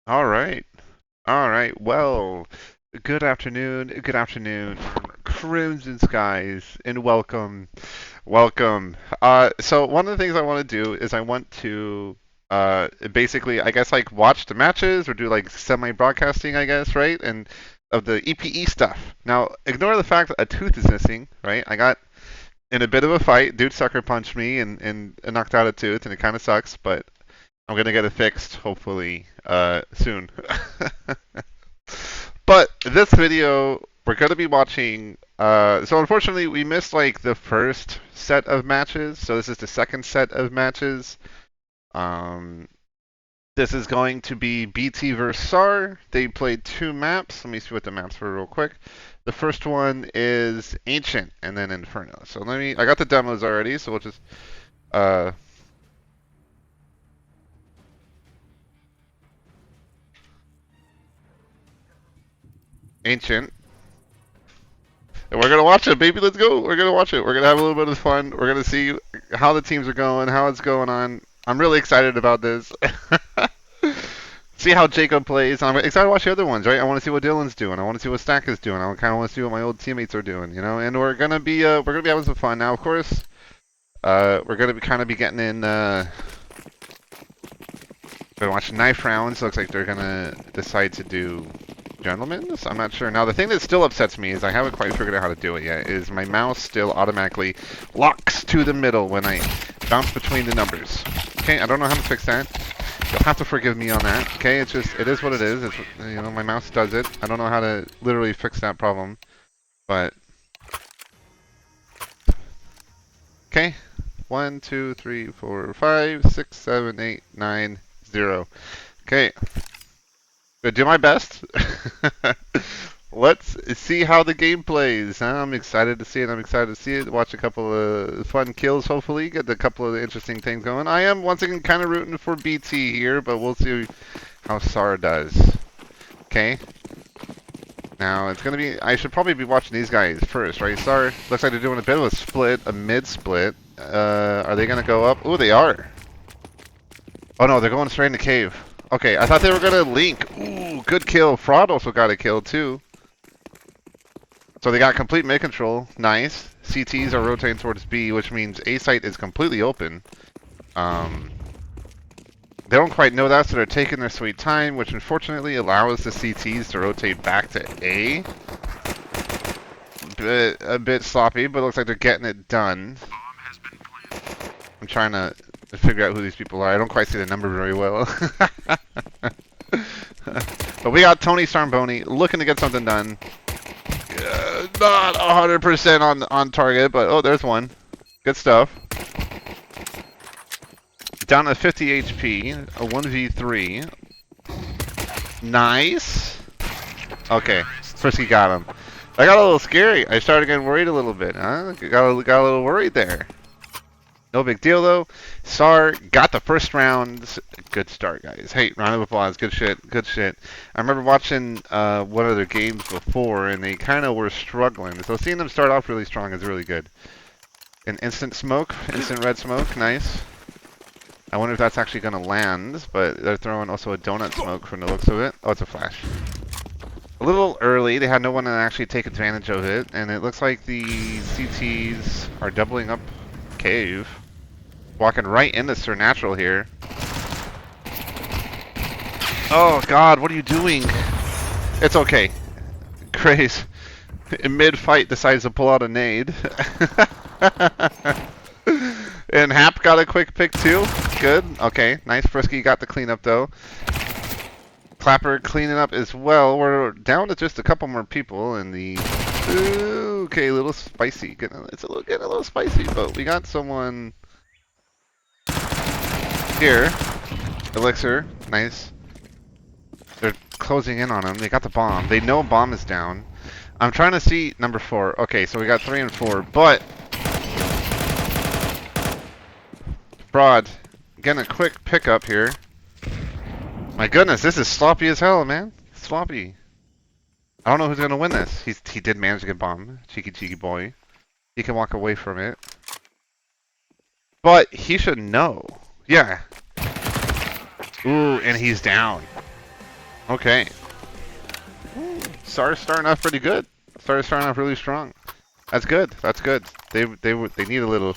All right. All right. Well, good afternoon. Good afternoon, Crimson Skies, and welcome. Welcome. So one of the things I want to do is I want to basically, I guess, like watch the matches or do like semi-broadcasting, I guess, right? And of the EPE stuff. Now, ignore the fact that a tooth is missing, right? I got in a bit of a fight. Dude sucker punched me and knocked out a tooth, and it kind of sucks, but I'm gonna get it fixed hopefully soon. But this video, we're gonna be watching. So unfortunately, we missed like the first set of matches. So this is the second set of matches. Um, this is going to be BT versus SAR. They played two maps. Let me see what the maps were real quick. The first one is Ancient and then Inferno. So let me. I got the demos already, so we'll just uh, Ancient. And we're gonna watch it, baby. Let's go. We're gonna watch it. We're gonna have a little bit of fun. We're gonna see how the teams are going, how it's going on. I'm really excited about this. See how Jacob plays. I'm excited to watch the other ones, right? I want to see what Dylan's doing. I want to see what Stack is doing. I kind of want to see what my old teammates are doing, you know. And we're gonna be having some fun now. Of course, we're gonna be kind of be getting in. Gonna watch knife rounds. Looks like they're gonna decide to do gentlemen's. I'm not sure. Now the thing that still upsets me is I haven't quite figured out how to do it yet. Is my mouse still automatically locks to the middle when I bounce between the numbers? Okay, I don't know how to fix that. You'll have to forgive me on that. Okay, it is what it is. It's, you know, my mouse does it. I don't know how to literally fix that problem, but okay. 1, 2, 3, 4, 5, 6, 7, 8, 9, 0. Okay. Gonna do my best. Let's see how the game plays. I'm excited to see it. I'm excited to see it. Watch a couple of fun kills, hopefully. Get a couple of interesting things going. I am, once again, kind of rooting for BT here, but we'll see how SAR does. Okay. Now, it's going to be... I should probably be watching these guys first, right? SAR looks like they're doing a bit of a split, a mid-split. Are they going to go up? Oh, they are. Oh, no, they're going straight in the cave. Okay, I thought they were going to link. Ooh, good kill. Fraud also got a kill, too. So they got complete mid control. Nice. CTs are rotating towards B, which means A site is completely open. They don't quite know that, so they're taking their sweet time, which unfortunately allows the CTs to rotate back to A. A bit sloppy, but it looks like they're getting it done. I'm trying to figure out who these people are. I don't quite see the number very well. But we got Tony Starboni looking to get something done. Not 100% on target, but oh, there's one. Good stuff. Down to 50 HP, a 1v3. Nice. Okay, Frisky got him. I got a little scary. I started getting worried a little bit. Huh? Got a little worried there. No big deal though. SAR got the first round. Good start, guys. Hey, round of applause. Good shit. Good shit. I remember watching one of their games before, and they kind of were struggling. So seeing them start off really strong is really good. An instant smoke, instant red smoke. Nice. I wonder if that's actually going to land, but they're throwing also a donut smoke from the looks of it. Oh, it's a flash. A little early. They had no one to actually take advantage of it, and it looks like the CTs are doubling up cave. Walking right into Supernatural here. Oh god, what are you doing? It's okay. Grace, in mid-fight, decides to pull out a nade. And Hap got a quick pick too. Good. Okay, nice. Frisky got the cleanup though. Clapper cleaning up as well. We're down to just a couple more people in the... Ooh, okay, a little spicy. Getting a little spicy, but we got someone... Here, Elixir, nice. They're closing in on him. They got the bomb. They know bomb is down. I'm trying to see number 4. Okay, so we got 3 and 4, but Fraud getting a quick pickup here. My goodness, this is sloppy as hell, man. Sloppy. I don't know who's gonna win this. He did manage to get bomb. Cheeky boy. He can walk away from it, but he should know. Yeah. Ooh, and he's down. Okay. SAR's starting off pretty good. SAR's starting off really strong. That's good. That's good. They need a little.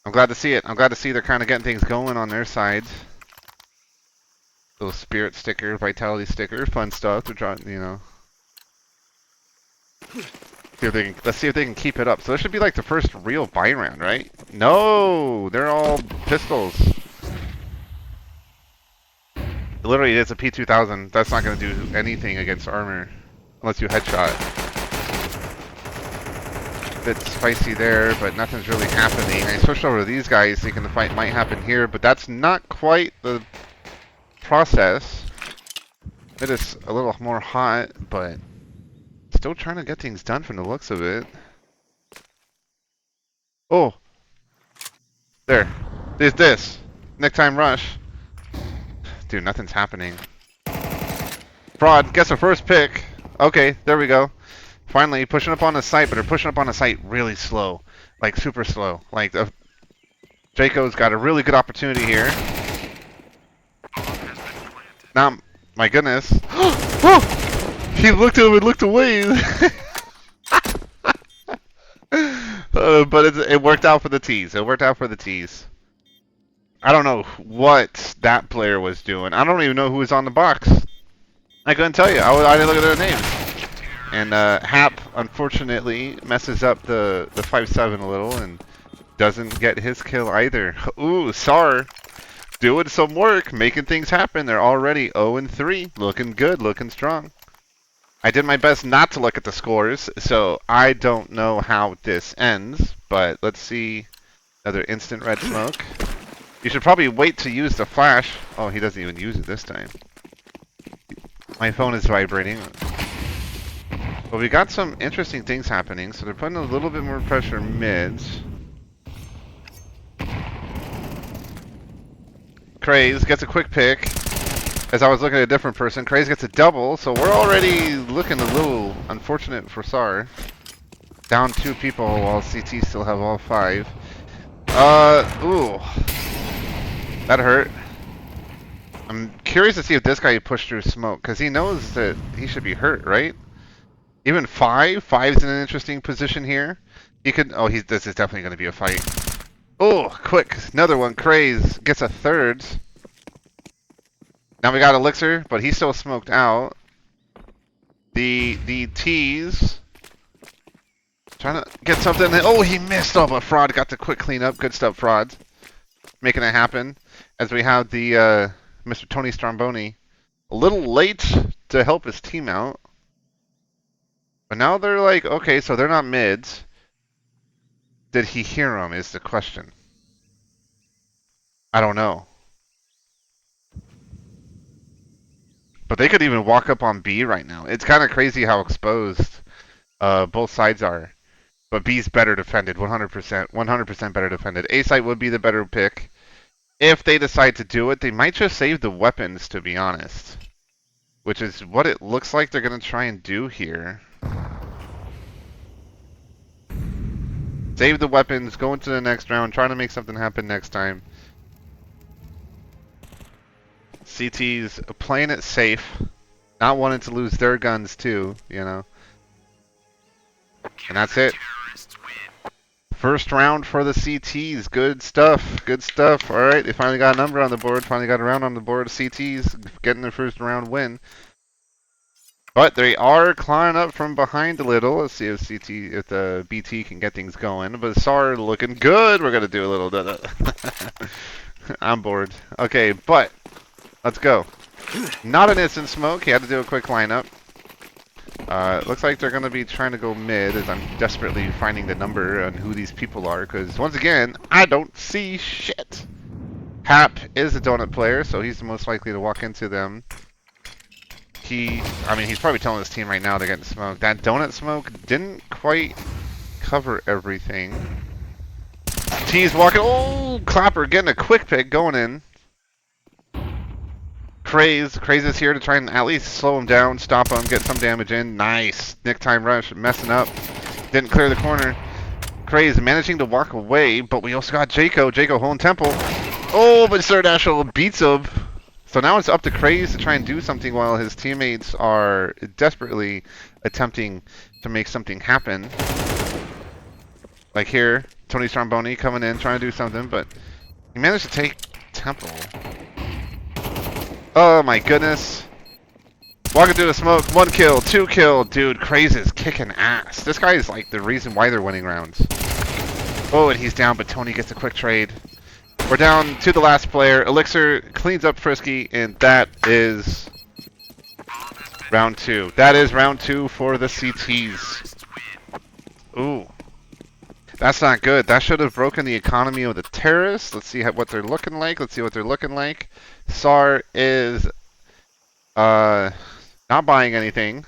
I'm glad to see it. I'm glad to see they're kind of getting things going on their side. Little spirit sticker, vitality sticker, fun stuff. They're trying, you know. See if they can, let's see if they can keep it up. So this should be like the first real buy round, right? No, they're all pistols. Literally, it's a P2000. That's not going to do anything against armor unless you headshot. Bit spicy there, but nothing's really happening. I switched over to these guys thinking the fight might happen here, but that's not quite the process. It is a little more hot, but still trying to get things done from the looks of it. Oh! There. There's this. Nighttime rush. Dude, nothing's happening. Fraud gets a first pick. Okay, there we go. Finally, pushing up on the site, but they're pushing up on the site really slow. Like, super slow. Like, Jaco's got a really good opportunity here. Now, my goodness. He looked at him and looked away. But it worked out for the tease. It worked out for the tease. I don't know what that player was doing. I don't even know who was on the box. I couldn't tell you. I didn't look at their names. And Hap, unfortunately, messes up the 5-7 a little and doesn't get his kill either. Ooh, SAR doing some work, making things happen. They're already 0-3. Looking good, looking strong. I did my best not to look at the scores, so I don't know how this ends. But let's see. Another instant red smoke. You should probably wait to use the flash. Oh, he doesn't even use it this time. My phone is vibrating. But we got some interesting things happening, so they're putting a little bit more pressure mids. Craze gets a quick pick. As I was looking at a different person, Craze gets a double, so we're already looking a little unfortunate for SAR. Down 2 people while CT still have all 5. Ooh. That hurt. I'm curious to see if this guy pushed through smoke, because he knows that he should be hurt, right? Even 5? 5's in an interesting position here. He could... Oh, this is definitely going to be a fight. Oh, quick. Another one. Craze gets a third. Now we got Elixir, but he's still smoked out. The tease. Trying to get something. Oh, he missed. Oh, but Fraud got the quick cleanup. Good stuff, Fraud. Making it happen. As we have the Mr. Tony Stromboni a little late to help his team out. But now they're like, okay, so they're not mids. Did he hear them is the question. I don't know. But they could even walk up on B right now. It's kind of crazy how exposed both sides are. But B's better defended, 100%. 100% better defended. A site would be the better pick. If they decide to do it, they might just save the weapons, to be honest. Which is what it looks like they're going to try and do here. Save the weapons, go into the next round, try to make something happen next time. CT's playing it safe, not wanting to lose their guns too, you know. And that's it. First round for the CTs. Good stuff. Good stuff. All right, they finally got a number on the board. Finally got a round on the board. CTs getting their first round win. But they are clawing up from behind a little. Let's see if if the BT can get things going. But SAR looking good. We're gonna do a little. I'm bored. Okay, but let's go. Not an instant smoke. He had to do a quick lineup. Looks like they're going to be trying to go mid as I'm desperately finding the number and who these people are. Because, once again, I don't see shit. Hap is a donut player, so he's the most likely to walk into them. He's probably telling his team right now they're getting smoked. That donut smoke didn't quite cover everything. T's walking. Oh, Clapper getting a quick pick going in. Craze is here to try and at least slow him down, stop him, get some damage in. Nice. Nighttime rush, messing up. Didn't clear the corner. Craze managing to walk away, but we also got Jaco holding temple. Oh, but Sir Dashel beats him. So now it's up to Craze to try and do something while his teammates are desperately attempting to make something happen. Like here, Tony Stromboni coming in, trying to do something, but he managed to take Temple. Oh my goodness. Walking through the smoke, 1 kill, 2 kill. Dude, Craze is kicking ass. This guy is like the reason why they're winning rounds. Oh, and he's down, but Tony gets a quick trade. We're down to the last player. Elixir cleans up Frisky, and that is round 2. That is round 2 for the CTs. Ooh. That's not good. That should have broken the economy of the terrorists. Let's see what they're looking like. Let's see what they're looking like. SAR is not buying anything.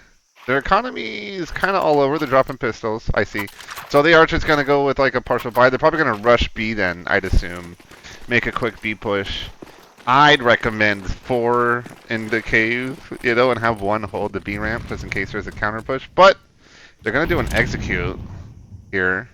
Their economy is kind of all over. They're dropping pistols. I see. So the Archer's going to go with like a partial buy. They're probably going to rush B then, I'd assume. Make a quick B push. I'd recommend 4 in the cave, you know, and have 1 hold the B ramp just in case there's a counter push. But they're going to do an execute here.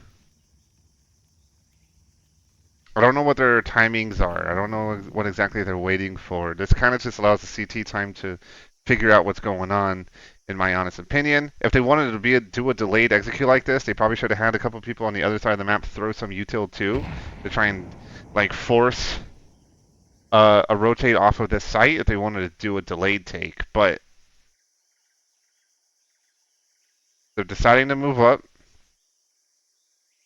I don't know what their timings are. I don't know what exactly they're waiting for. This kind of just allows the CT time to figure out what's going on, in my honest opinion. If they wanted to do a delayed execute like this, they probably should have had a couple people on the other side of the map throw some util too to try and like force a rotate off of this site if they wanted to do a delayed take. But they're deciding to move up.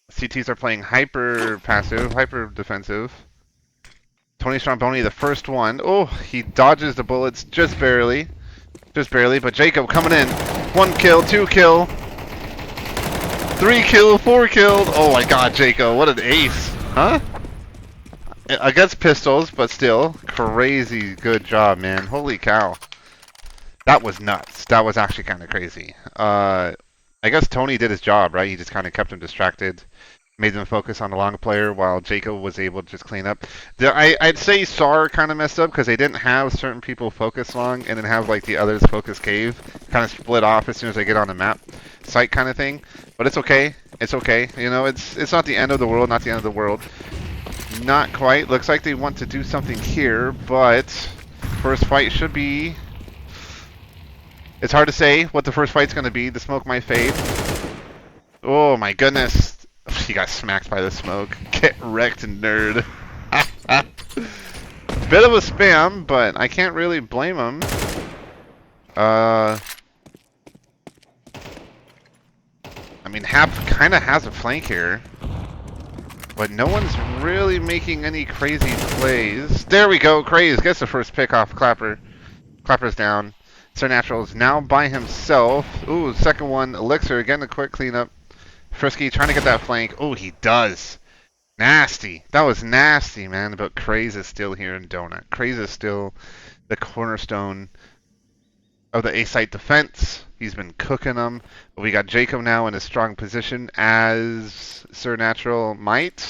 CTs are playing hyper passive, hyper defensive. Tony Stromboni, the first one. Oh, he dodges the bullets just barely. Just barely, but Jacob coming in. 1 kill, 2 kill. 3 kill, 4 killed. Oh my god, Jacob, what an ace. Huh? Against pistols, but still. Crazy good job, man. Holy cow. That was nuts. That was actually kind of crazy. I guess Tony did his job, right? He just kind of kept him distracted, made them focus on the long player while Jacob was able to just clean up. I'd say SAR kind of messed up because they didn't have certain people focus long and then have like the others focus cave. Kind of split off as soon as they get on the map site kind of thing. But it's okay. It's okay. You know, it's not the end of the world, not the end of the world. Not quite. Looks like they want to do something here, but first fight should be... It's hard to say what the first fight's going to be. The smoke might fade. Oh my goodness. He got smacked by the smoke. Get wrecked, nerd. Bit of a spam, but I can't really blame him. I mean, Hap kind of has a flank here. But no one's really making any crazy plays. There we go. Craze gets the first pick off Clapper. Clapper's down. Sir Natural is now by himself. Ooh, second one. Elixir, again, a quick cleanup. Frisky trying to get that flank. Oh, he does. Nasty. That was nasty, man. But Craze is still here in Donut. Craze is still the cornerstone of the A-site defense. He's been cooking them. But we got Jacob now in a strong position as Sir Natural might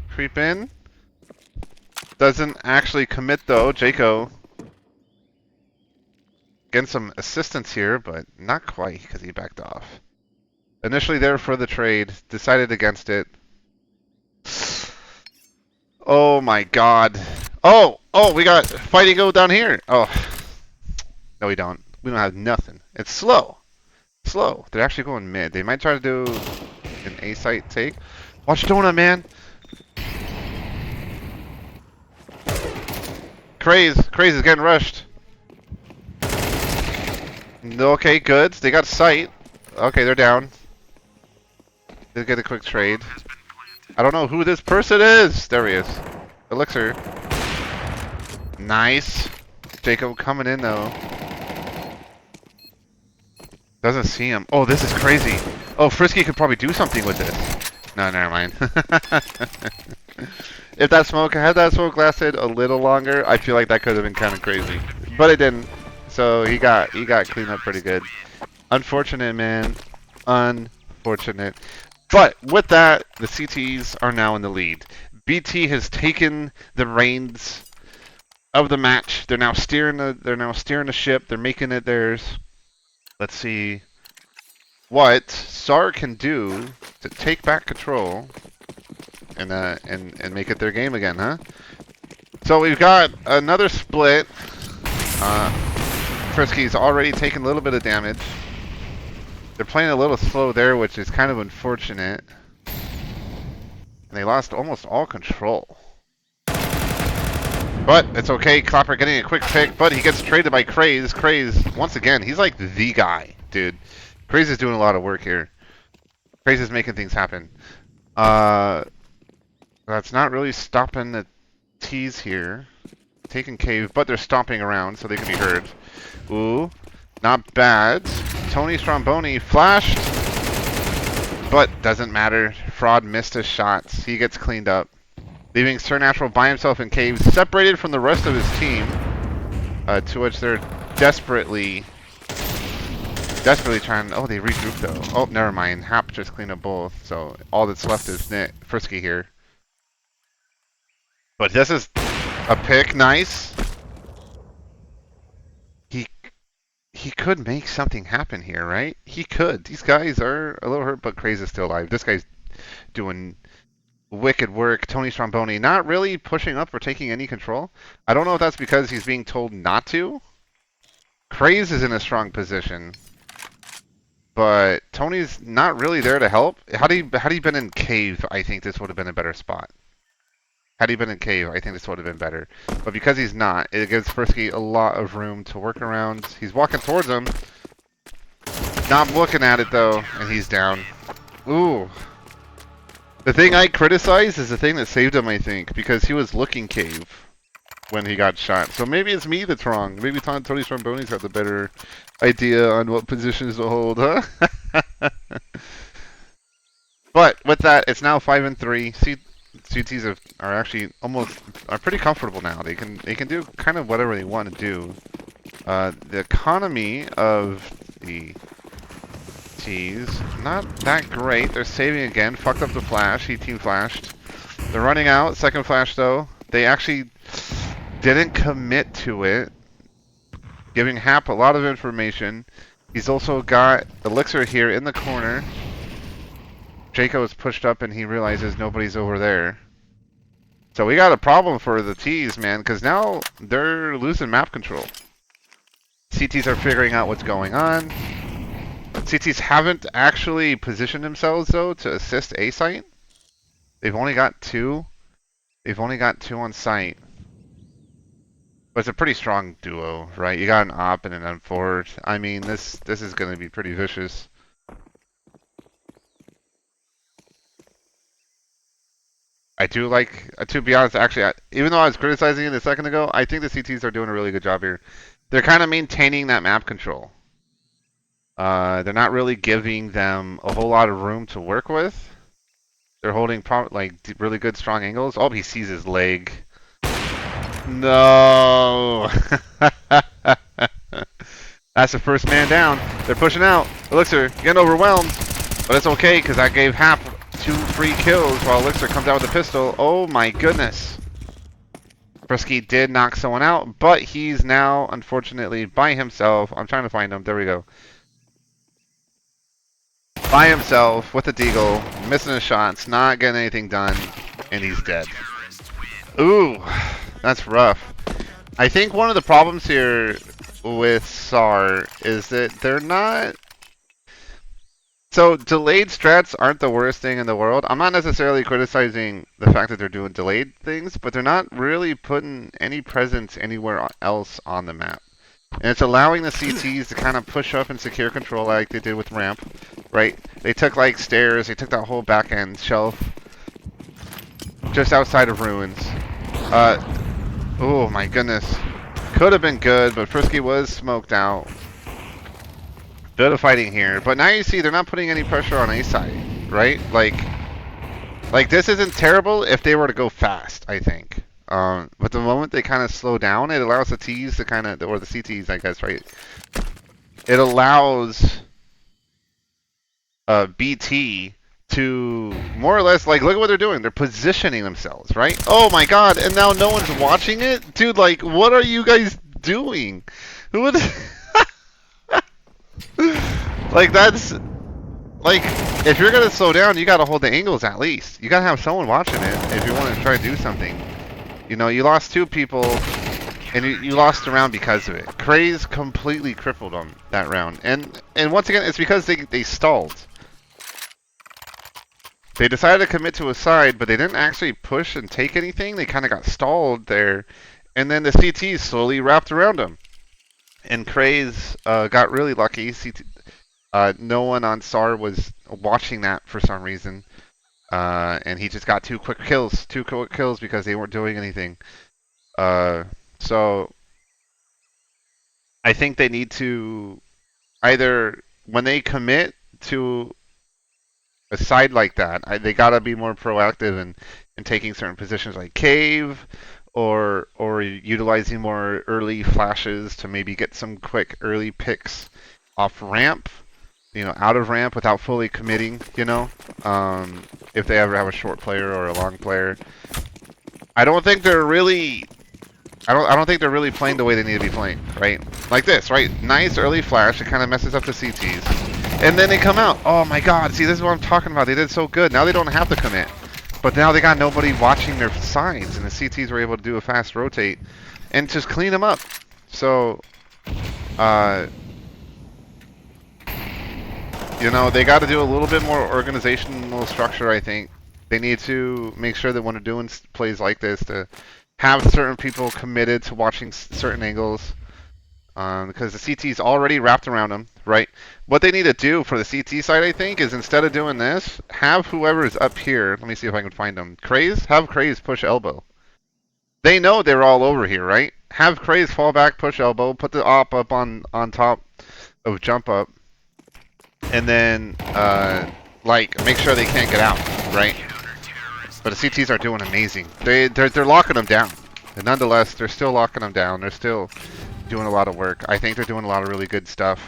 creep in. Doesn't actually commit, though. Jacob getting some assistance here, but not quite because he backed off. Initially there for the trade, decided against it. Oh my god. Oh, we got fighting go down here. Oh, no we don't. We don't have nothing. It's slow. Slow. They're actually going mid. They might try to do an A-site take. Watch Donut, man. Craze is getting rushed. Okay, good. They got sight. Okay, they're down. They get a quick trade. I don't know who this person is. There he is. Elixir. Nice. Jacob coming in though. Doesn't see him. Oh, this is crazy. Oh, Frisky could probably do something with this. No, never mind. If that smoke had that smoke lasted a little longer, I feel like that could have been kind of crazy. But it didn't. So he got cleaned up pretty good. Unfortunate, man. Unfortunate. But with that, the CTs are now in the lead. BT has taken the reins of the match. They're now steering the ship. They're making it theirs. Let's see what SAR can do to take back control and make it their game again, huh? So we've got another split. Frisky's already taken a little bit of damage. They're playing a little slow there, which is kind of unfortunate. And they lost almost all control. But it's okay. Clapper getting a quick pick, but he gets traded by Craze. Craze, once again, he's like the guy, dude. Craze is doing a lot of work here. Craze is making things happen. That's not really stopping the T's here. Taking cave, but they're stomping around so they can be heard. Ooh, not bad. Tony Stromboni flashed, but doesn't matter. Fraud missed his shots. He gets cleaned up, leaving Sir Natural by himself in caves, separated from the rest of his team, to which they're desperately trying. Oh, they regrouped though. Oh, never mind. Hap just cleaned up both, so all that's left is Frisky here. But this is a pick, nice. He could make something happen here, right? He could. These guys are a little hurt, but Craze is still alive. This guy's doing wicked work. Tony Stromboni not really pushing up or taking any control. I don't know if that's because he's being told not to. Craze is in a strong position, but Tony's not really there to help. Had he been in cave, I think this would have been a better spot. Had he been in cave, I think this would have been better. But because he's not, it gives Frisky a lot of room to work around. He's walking towards him. Not looking at it, though, and he's down. Ooh. The thing I criticize is the thing that saved him, I think, because he was looking cave when he got shot. So maybe it's me that's wrong. Maybe Tony Stromboni's got the better idea on what positions to hold, huh? But with that, it's now 5-3. CTs are actually are pretty comfortable now. They can do kind of whatever they want to do. The economy of the T's not that great. They're saving again. Fucked up the flash. He team flashed. They're running out. Second flash though. They actually didn't commit to it, giving Hap a lot of information. He's also got Elixir here in the corner. Jaco is pushed up and he realizes nobody's over there. So we got a problem for the T's, man, because now they're losing map control. CTs are figuring out what's going on. CTs haven't actually positioned themselves, though, to assist A site. They've only got two. They've only got two on site. But it's a pretty strong duo, right? You got an op and an M4. I mean, this is going to be pretty vicious. I do like, to be honest, actually, even though I was criticizing it a second ago, I think the CTs are doing a really good job here. They're kind of maintaining that map control. They're not really giving them a whole lot of room to work with. They're holding like really good strong angles. Oh, he sees his leg. No. That's the first man down. They're pushing out. Elixir getting overwhelmed, but it's okay because I gave Hap 2 free kills while Elixir comes out with a pistol. Oh my goodness. Frisky did knock someone out, but he's now, unfortunately, by himself. I'm trying to find him. There we go. By himself with a deagle, missing his shots, not getting anything done, and he's dead. Ooh, that's rough. I think one of the problems here with SAR is that they're not... So, delayed strats aren't the worst thing in the world. I'm not necessarily criticizing the fact that they're doing delayed things, but they're not really putting any presence anywhere else on the map. And it's allowing the CTs to kind of push up and secure control like they did with ramp, right? They took like stairs, they took that whole back end shelf just outside of ruins. Oh my goodness. Could have been good, but Frisky was smoked out. Bit of fighting here, but now you see they're not putting any pressure on A side, right? Like this isn't terrible if they were to go fast, I think. But the moment they kind of slow down, it allows the T's to kind of, or the CTs, I guess, right? It allows BT to more or less, like, look at what they're doing. They're positioning themselves, right? Oh my god, and now no one's watching it? Dude, like, what are you guys doing? Who would... Like, that's... Like, if you're gonna slow down, you gotta hold the angles at least. You gotta have someone watching it if you want to try to do something. You know, you lost 2 people, and you lost the round because of it. Craze completely crippled them that round. And once again, it's because they stalled. They decided to commit to a side, but they didn't actually push and take anything. They kind of got stalled there. And then the CTs slowly wrapped around them. And Craze got really lucky. No one on SAR was watching that for some reason. And he just got 2 quick kills. 2 quick kills because they weren't doing anything. So I think they need to either, when they commit to a side like that, they gotta be more proactive in taking certain positions like cave, or utilizing more early flashes to maybe get some quick early picks off ramp, out of ramp without fully committing, if they ever have a short player or a long player. I don't think they're really playing the way they need to be playing, right? Like this, right? Nice early flash, it kind of messes up the CTs. And then they come out. Oh my god, see, this is what I'm talking about. They did so good. Now they don't have to commit. But now they got nobody watching their sides, and the CTs were able to do a fast rotate and just clean them up. So, they got to do a little bit more organizational structure, I think. They need to make sure that when they're doing plays like this, to have certain people committed to watching certain angles, because the CT's already wrapped around them, right? What they need to do for the CT side, I think, is instead of doing this, have whoever is up here, let me see if I can find them. Have Craze push elbow. They know they're all over here, right? Have Craze fall back, push elbow, put the op up on top of jump up, and then, make sure they can't get out, right? But the CTs are doing amazing. They're locking them down. And nonetheless, they're still locking them down. They're still doing a lot of work. I think they're doing a lot of really good stuff.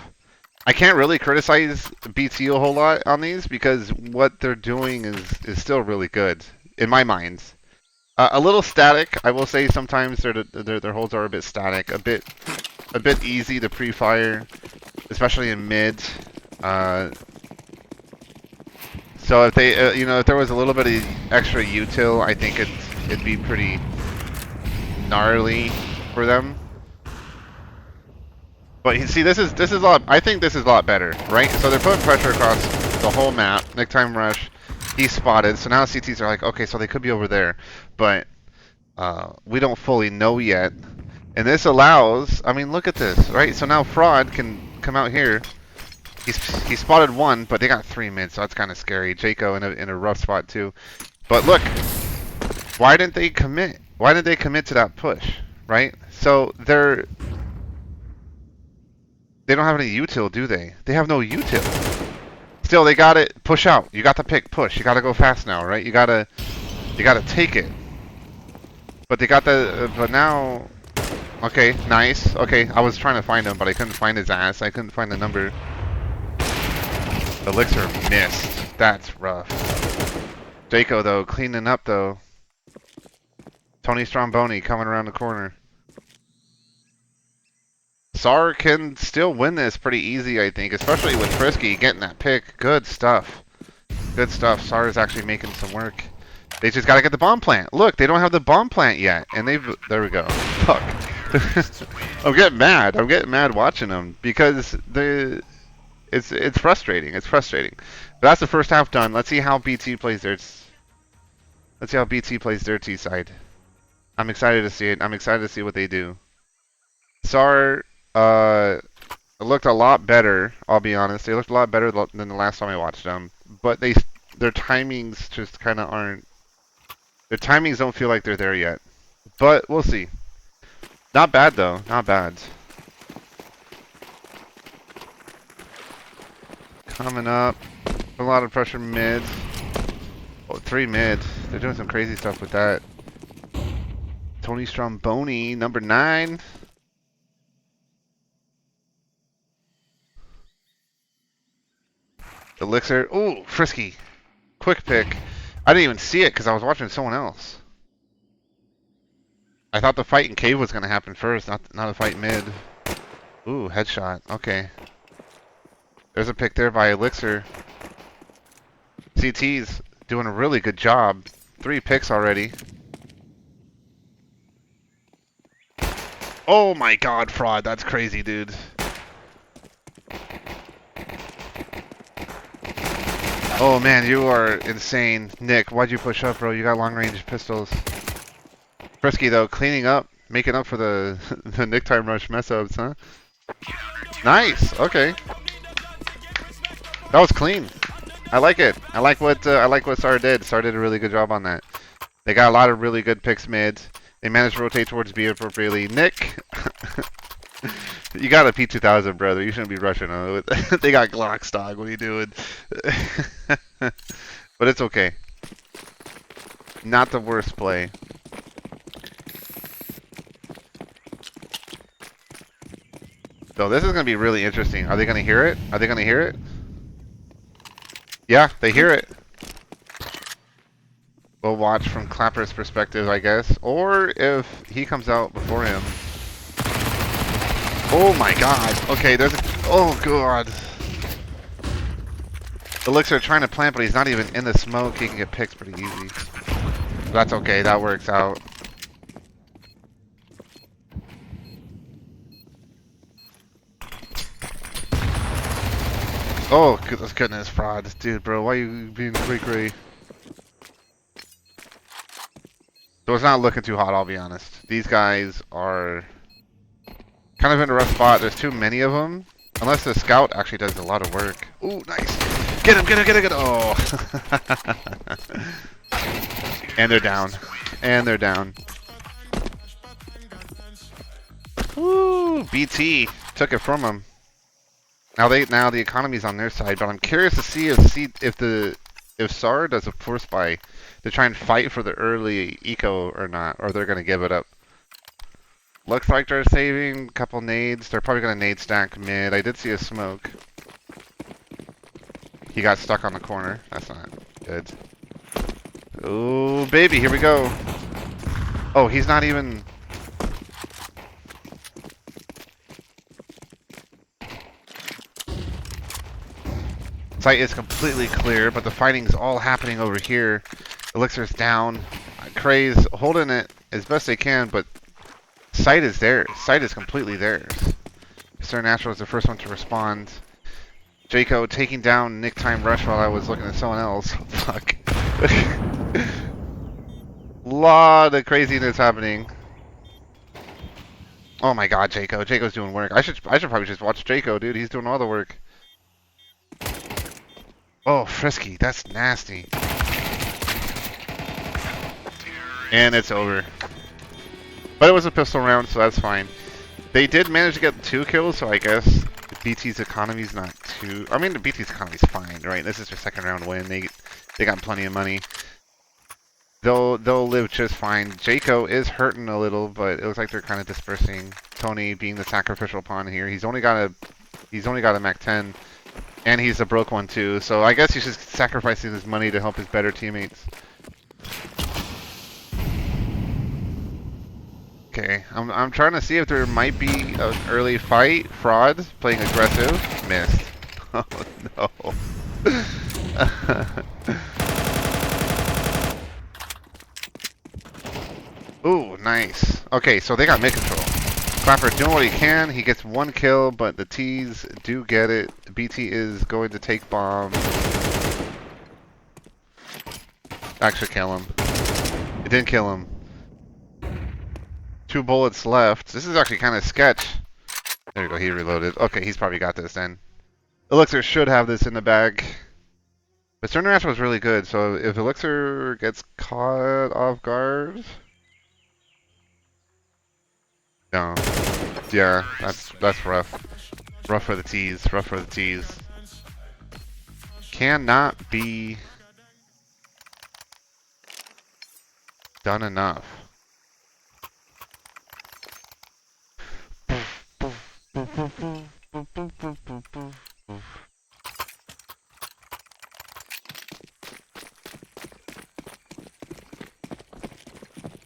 I can't really criticize BT a whole lot on these because what they're doing is still really good in my mind. A little static, I will say. Sometimes their holds are a bit static, a bit easy to pre-fire, especially in mid. So if they, if there was a little bit of extra util, I think it'd be pretty gnarly for them. But you see, this is a lot. I think this is a lot better, right? So they're putting pressure across the whole map. Nighttime rush, he's spotted. So now CTs are like, okay, so they could be over there, but we don't fully know yet. And this allows, I mean, look at this, right? So now Fraud can come out here. He spotted 1, but they got 3 mid, so that's kind of scary. Jaco in a rough spot too. But look, why didn't they commit? Why didn't they commit to that push, right? So they don't have any util, do they? They have no util. Still, they got it. Push out. You got the pick. Push. You got to go fast now, right? You gotta take it. But they got the. But now. Okay, nice. Okay, I was trying to find him, but I couldn't find his ass. I couldn't find the number. Elixir missed. That's rough. Jaco, though, cleaning up, though. Tony Stromboni coming around the corner. SAR can still win this pretty easy, I think, especially with Frisky getting that pick. Good stuff. Good stuff. SAR is actually making some work. They just got to get the bomb plant. Look, they don't have the bomb plant yet, and there we go. Fuck. I'm getting mad. I'm getting mad watching them because it's frustrating. It's frustrating. But that's the first half done. Let's see how BT plays their. Let's see how BT plays their T side. I'm excited to see it. I'm excited to see what they do. SAR looked a lot better. I'll be honest. They looked a lot better than the last time I watched them. But their timings just kind of aren't. Their timings don't feel like they're there yet. But we'll see. Not bad though. Not bad. Coming up. A lot of pressure mid. Oh, 3 mid. They're doing some crazy stuff with that. Tony Stromboni, number 9. Elixir. Ooh, Frisky. Quick pick. I didn't even see it because I was watching someone else. I thought the fight in cave was going to happen first, not a fight mid. Ooh, headshot. Okay. There's a pick there by Elixir. CT's doing a really good job. 3 picks already. Oh my god, fraud. That's crazy, dude. Oh man, you are insane. Nick, why'd you push up, bro? You got long range pistols. Frisky though, cleaning up, making up for the the Nick time rush mess ups, huh? Nice. Okay. That was clean. I like it. I like what SAR did. SAR did a really good job on that. They got a lot of really good picks mid. They managed to rotate towards B appropriately. Nick, you got a P2000, brother. You shouldn't be rushing them. They got Glock stock. What are you doing? But it's okay. Not the worst play. So this is going to be really interesting. Are they going to hear it? Are they going to hear it? Yeah, they hear it. We'll watch from Clapper's perspective, I guess. Or if he comes out before him. Oh my god. Okay, there's a... Oh god. Elixir trying to plant, but he's not even in the smoke. He can get picked pretty easy. That's okay. That works out. Oh, goodness, fraud. Dude, bro, why are you being cray-cray? So it's not looking too hot, I'll be honest. These guys are kind of in a rough spot. There's too many of them. Unless the scout actually does a lot of work. Ooh, nice. Get him, get him, get him, get him. Oh. And they're down. And they're down. Ooh, BT took it from them. Now the economy's on their side, but I'm curious to see if SAR does a force buy to try and fight for the early eco or not, or they're gonna give it up. Looks like they're saving a couple nades. They're probably gonna nade stack mid. I did see a smoke. He got stuck on the corner. That's not good. Oh baby, here we go. Oh, he's not even. Site is completely clear, but the fighting's all happening over here. Elixir's down. Craze holding it as best they can, but site is theirs. Site is completely theirs. Sir Natural is the first one to respond. Jaco taking down Nick Time Rush while I was looking at someone else. Fuck. Lot of craziness happening. Oh my god, Jaco. Jaco's doing work. I should probably just watch Jaco, dude. He's doing all the work. Oh, Frisky, that's nasty. And it's over. But it was a pistol round, so that's fine. They did manage to get 2 kills, so I guess BT's economy's not too... I mean, the BT's economy's fine, right? This is their second round win. They got plenty of money. They'll live just fine. Jaco is hurting a little, but it looks like they're kind of dispersing. Tony being the sacrificial pawn here. He's only got a Mac 10. And he's a broke one too, so I guess he's just sacrificing his money to help his better teammates. Okay, I'm trying to see if there might be an early fight. Fraud playing aggressive, missed. Oh no. Ooh, nice. Okay, so they got mid control. Clapper doing what he can. He gets 1 kill, but the T's do get it. BT is going to take bomb. Actually kill him. It didn't kill him. 2 bullets left. This is actually kind of sketch. There you go, he reloaded. Okay, he's probably got this then. Elixir should have this in the bag. But Sir Natural was really good, so if Elixir gets caught off guard... No. Yeah, that's rough. Rough for the T's. Rough for the T's. Cannot be done enough.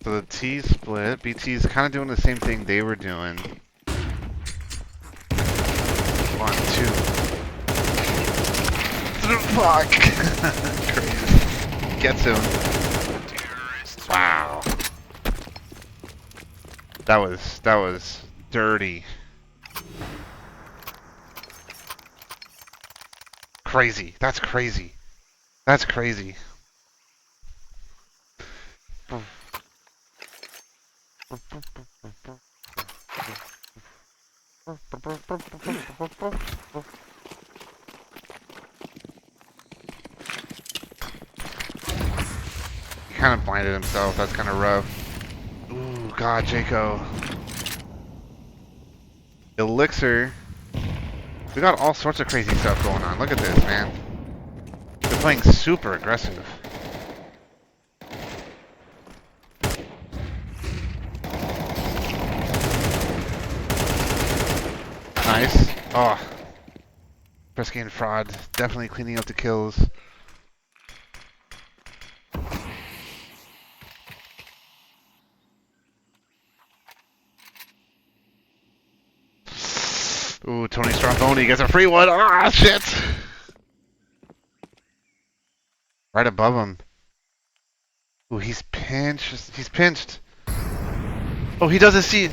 So the T split. BT's kind of doing the same thing they were doing. 1, 2. Fuck. Crazy. Gets him. Wow. That was dirty. Crazy. That's crazy. That's crazy. He kind of blinded himself. That's kind of rough. Ooh, God, Jaco. Elixir. We got all sorts of crazy stuff going on. Look at this, man. They're playing super aggressive. Nice. Oh. Frisky and Fraud. Definitely cleaning up the kills. Ooh, Tony Stromboni gets a free one. Ah, shit! Right above him. Ooh, he's pinched. He's pinched. Oh, he doesn't see it.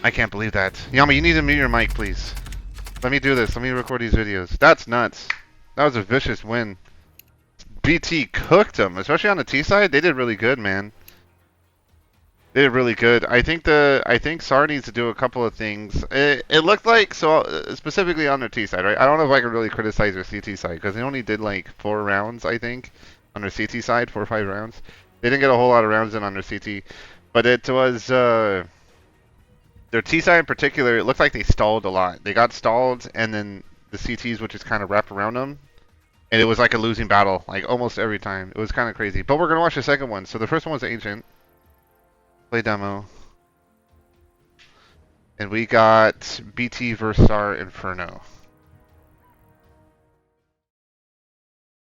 I can't believe that. Yama, you need to mute your mic, please. Let me do this. Let me record these videos. That's nuts. That was a vicious win. BT cooked them, especially on the T side. They did really good, man. They did really good. I think SAR needs to do a couple of things. It looked like, so specifically on their T side, right? I don't know if I can really criticize their CT side because they only did like 4 rounds, I think, on their CT side, 4 or 5 rounds. They didn't get a whole lot of rounds in on their CT, but it was their T side in particular. It looked like they stalled a lot. They got stalled, and then the CTs would just kind of wrap around them. And it was like a losing battle, like almost every time. It was kind of crazy. But we're going to watch the second one. So the first one was Ancient. Play demo. And we got BT versus SAR Inferno.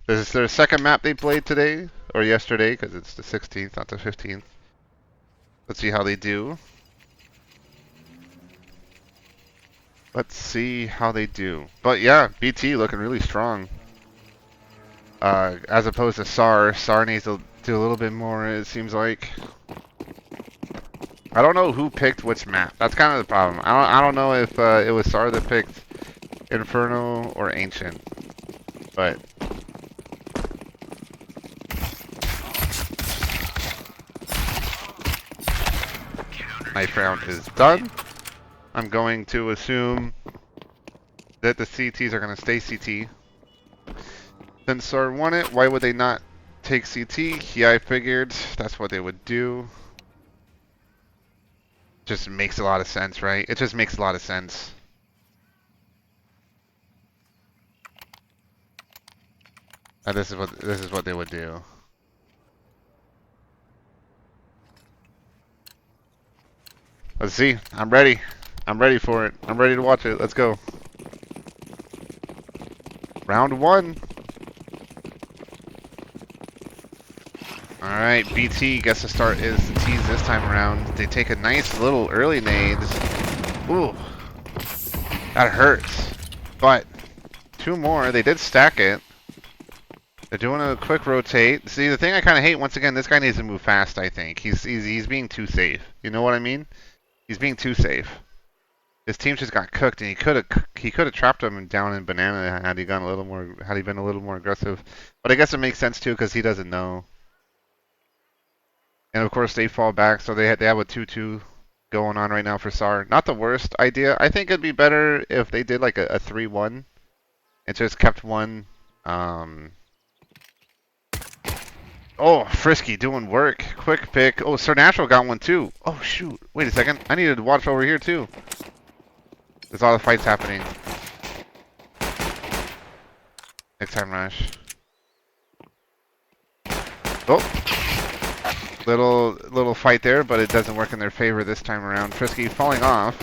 This is their second map they played today, or yesterday, because it's the 16th, not the 15th. Let's see how they do. Let's see how they do. But yeah, BT looking really strong. As opposed to SAR. SAR needs to do a little bit more, it seems like. I don't know who picked which map. That's kind of the problem. I don't know if it was SAR that picked Inferno or Ancient. But knife round is done. I'm going to assume that the CTs are going to stay CT. Since SAR won it, why would they not take CT? Yeah, I figured that's what they would do. Just makes a lot of sense, right? It just makes a lot of sense. And this is what they would do. Let's see. I'm ready. I'm ready for it. I'm ready to watch it. Let's go. Round 1. Alright, BT gets to start his T's this time around. They take a nice little early nades. Ooh. That hurts. But 2 more. They did stack it. They're doing a quick rotate. See, the thing I kind of hate, once again, this guy needs to move fast, I think. He's being too safe. You know what I mean? He's being too safe. His team just got cooked, and he could have trapped him down in banana had he been a little more aggressive. But I guess it makes sense too because he doesn't know. And of course they fall back, so they have a 2-2 going on right now for SAR. Not the worst idea. I think it'd be better if they did like a 3-1 and just kept one. Oh, Frisky doing work. Quick pick. Oh, Sir Natural got one too. Oh shoot. Wait a second. I needed to watch over here too. There's all the fights happening. Next time rush. Oh. Little fight there, but it doesn't work in their favor this time around. Frisky falling off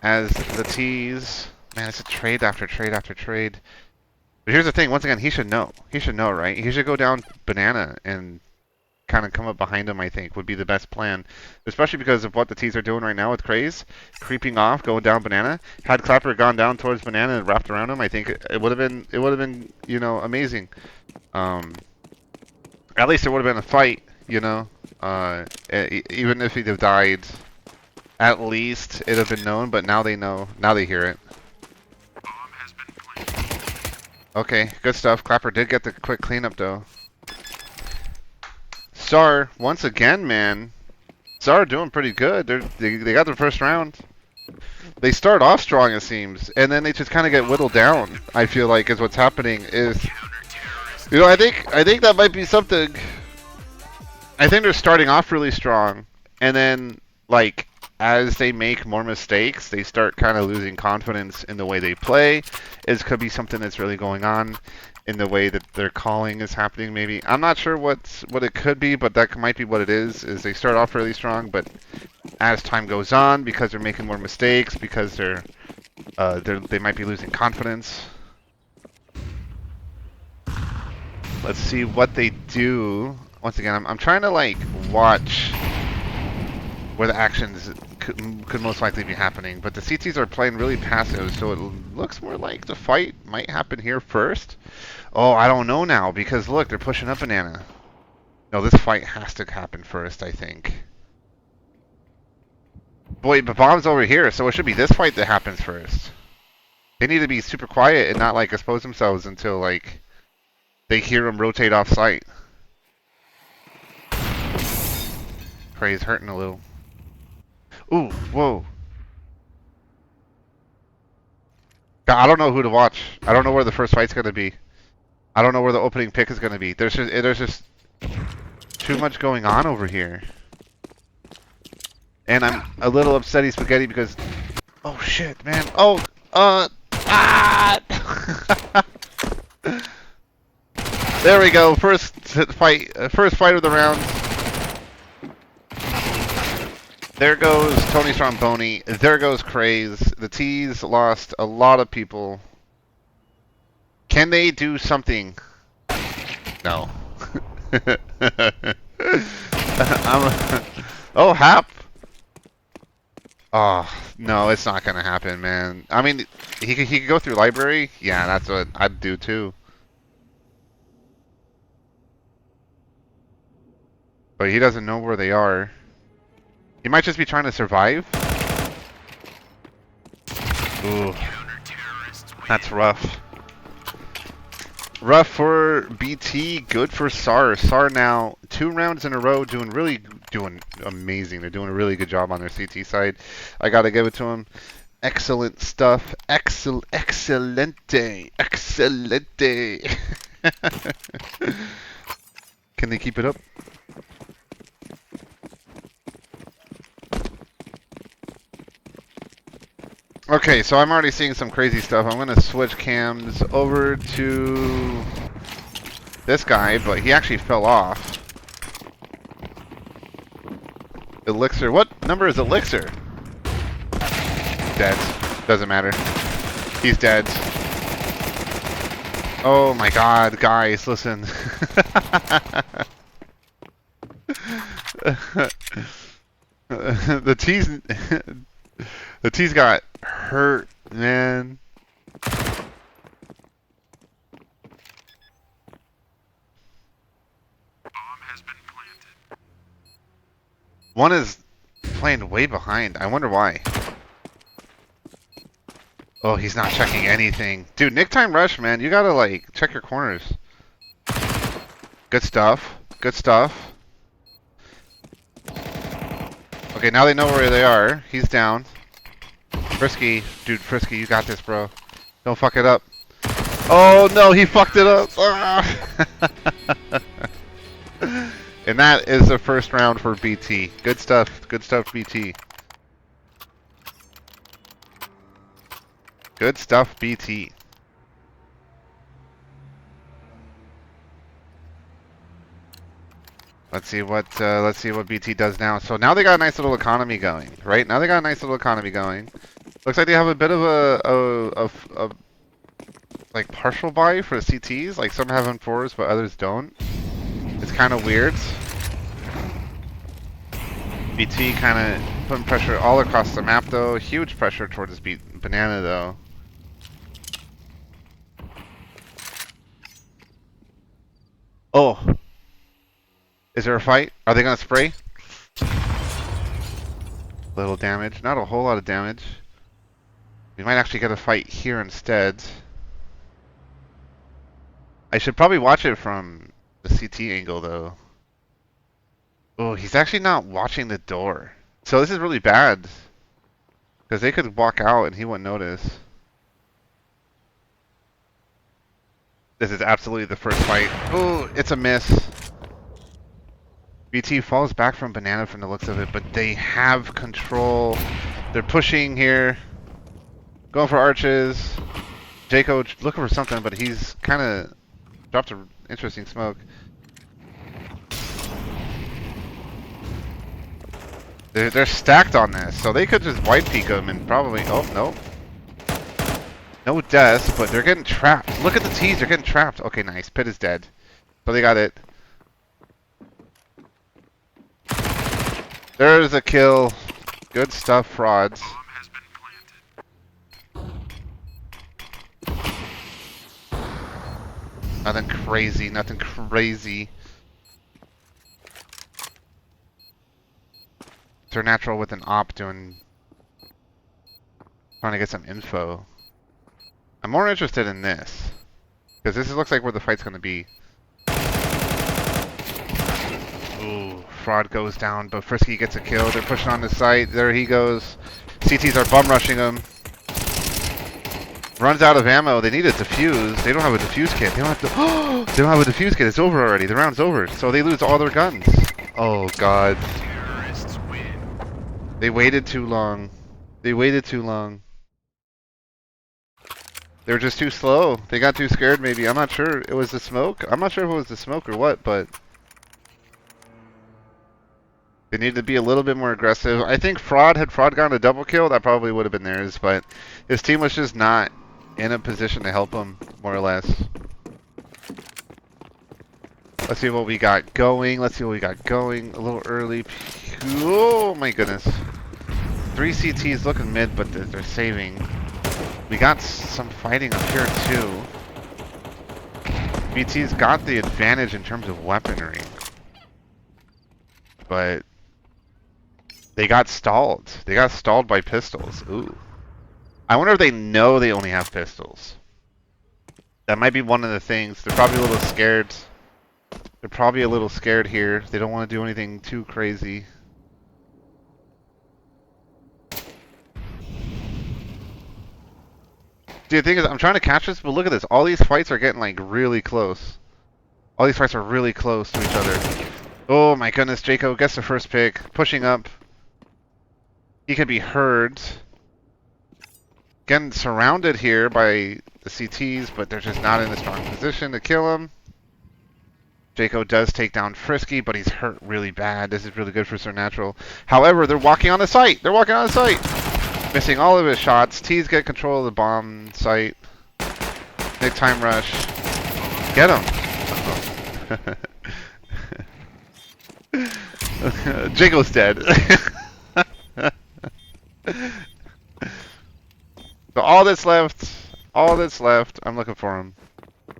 as the T's. Man, it's a trade after trade after trade. But here's the thing, once again, he should know. He should know, right? He should go down banana and kind of come up behind him, I think, would be the best plan. Especially because of what the T's are doing right now with Craze. Creeping off, going down banana. Had Clapper gone down towards banana and wrapped around him, I think it would have been, you know, amazing. At least it would have been a fight, you know. Even if he'd have died, at least it'd have been known. But now they know. Now they hear it. Okay, good stuff. Clapper did get the quick cleanup though. SAR once again, man. SAR doing pretty good. They got the first round. They start off strong, it seems, and then they just kind of get whittled down. I feel like is what's happening. Is I think that might be something. I think they're starting off really strong, and then like as they make more mistakes, they start kind of losing confidence in the way they play. It could be something that's really going on in the way that their calling is happening. Maybe I'm not sure what it could be, but that might be what it is. Is they start off really strong, but as time goes on, because they're making more mistakes, because they might be losing confidence. Let's see what they do. Once again, I'm trying to like watch where the actions could most likely be happening, but the CTs are playing really passive, so it looks more like the fight might happen here first. Oh, I don't know now, because look, they're pushing up banana. No, this fight has to happen first, I think. Boy, but bomb's over here, so it should be this fight that happens first. They need to be super quiet and not like expose themselves until like they hear them rotate off site. Prey's hurting a little. Ooh, whoa. I don't know who to watch. I don't know where the first fight's gonna be. I don't know where the opening pick is gonna be. There's just too much going on over here. And I'm a little upsetty spaghetti because oh shit, man. Oh, ah! There we go. First fight of the round. There goes Tony Stromboni. There goes Craze. The T's lost a lot of people. Can they do something? No. Oh, Hap. Oh, no, it's not gonna happen, man. I mean, he could go through library. Yeah, that's what I'd do too. But he doesn't know where they are. He might just be trying to survive. Ooh, that's rough. Rough for BT, good for SAR. SAR now 2 rounds in a row doing amazing. They're doing a really good job on their CT side. I gotta give it to them. Excellent stuff. Excelente. Excelente. Can they keep it up? Okay, so I'm already seeing some crazy stuff. I'm gonna switch cams over to this guy, but he actually fell off. Elixir. What number is Elixir? Dead. Doesn't matter. He's dead. Oh my god, guys, listen. The T's got hurt, man. One is playing way behind. I wonder why. Oh, he's not checking anything. Dude, Nick Time Rush, man. You gotta, like, check your corners. Good stuff. Good stuff. Okay, now they know where they are. He's down. Frisky. Dude, Frisky, you got this, bro. Don't fuck it up. Oh, no, he fucked it up. And that is the first round for BT. Good stuff. Good stuff, BT. Good stuff, BT. Let's see what BT does now. So now they got a nice little economy going, right? Now they got a nice little economy going. Looks like they have a bit of a like partial buy for the CTs. Like some have M4s, but others don't. It's kind of weird. BT kind of putting pressure all across the map, though. Huge pressure towards this banana, though. Oh. Is there a fight? Are they gonna spray? Little damage. Not a whole lot of damage. We might actually get a fight here instead. I should probably watch it from the CT angle though. Oh, he's actually not watching the door. So this is really bad. Because they could walk out and he wouldn't notice. This is absolutely the first fight. Oh, it's a miss. BT falls back from banana from the looks of it, but they have control. They're pushing here. Going for arches. Jaco looking for something, but he's kind of dropped an interesting smoke. They're stacked on this, so they could just white peek them and probably... Oh, no. No deaths, but they're getting trapped. Look at the T's, they're getting trapped. Okay, nice. Pit is dead. So they got it. There's a kill. Good stuff, frauds. Nothing crazy, nothing crazy. They're natural with an op trying to get some info. I'm more interested in this. Because this looks like where the fight's going to be. Ooh, Fraud goes down, but Frisky gets a kill. They're pushing on the site. There he goes. CTs are bum rushing him. Runs out of ammo. They need a defuse. They don't have a defuse kit. They don't have to. They don't have a defuse kit. It's over already. The round's over. So they lose all their guns. Oh, God. They waited too long. They waited too long. They were just too slow. They got too scared, maybe. I'm not sure. It was the smoke. I'm not sure if it was the smoke or what, but they needed to be a little bit more aggressive. I think had Fraud gotten a double kill, that probably would have been theirs, but his team was just not in a position to help him, more or less. Let's see what we got going. Let's see what we got going. A little early. Oh my goodness. 3 CTs looking mid, but they're saving. We got some fighting up here too. BT's got the advantage in terms of weaponry. But they got stalled. They got stalled by pistols. Ooh. I wonder if they know they only have pistols. That might be one of the things. They're probably a little scared. They're probably a little scared here. They don't want to do anything too crazy. Dude, the thing is, I'm trying to catch this, but look at this. All these fights are getting, like, really close. All these fights are really close to each other. Oh, my goodness. Jaco gets the first pick. Pushing up. He can be heard. Getting surrounded here by the CTs, but they're just not in a strong position to kill him. Jaco does take down Frisky, but he's hurt really bad. This is really good for Supernatural. However, they're walking on the site. They're walking on the site. Missing all of his shots. T's get control of the bomb site. Big time rush. Get him. Jaco's dead. So all that's left, I'm looking for him.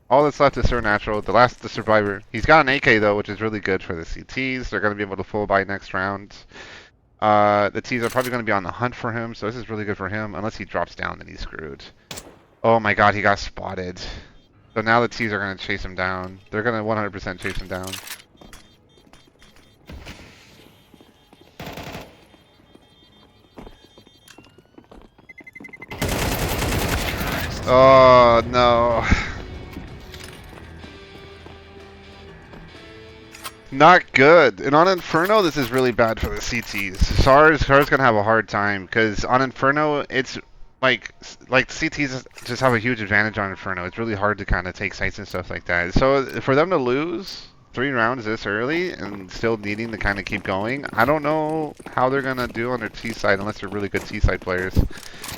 All that's left is Supernatural, the survivor. He's got an AK though, which is really good for the CTs. They're going to be able to full buy next round. The T's are probably going to be on the hunt for him, so this is really good for him. Unless he drops down, then he's screwed. Oh my god, he got spotted. So now the T's are going to chase him down. They're going to 100% chase him down. Oh no. Not good. And on Inferno, this is really bad for the CTs. SAR's gonna have a hard time because on Inferno, it's like CTs just have a huge advantage on Inferno. It's really hard to kind of take sites and stuff like that. So for them to lose 3 rounds this early and still needing to kind of keep going, I don't know how they're gonna do on their T side unless they're really good T side players.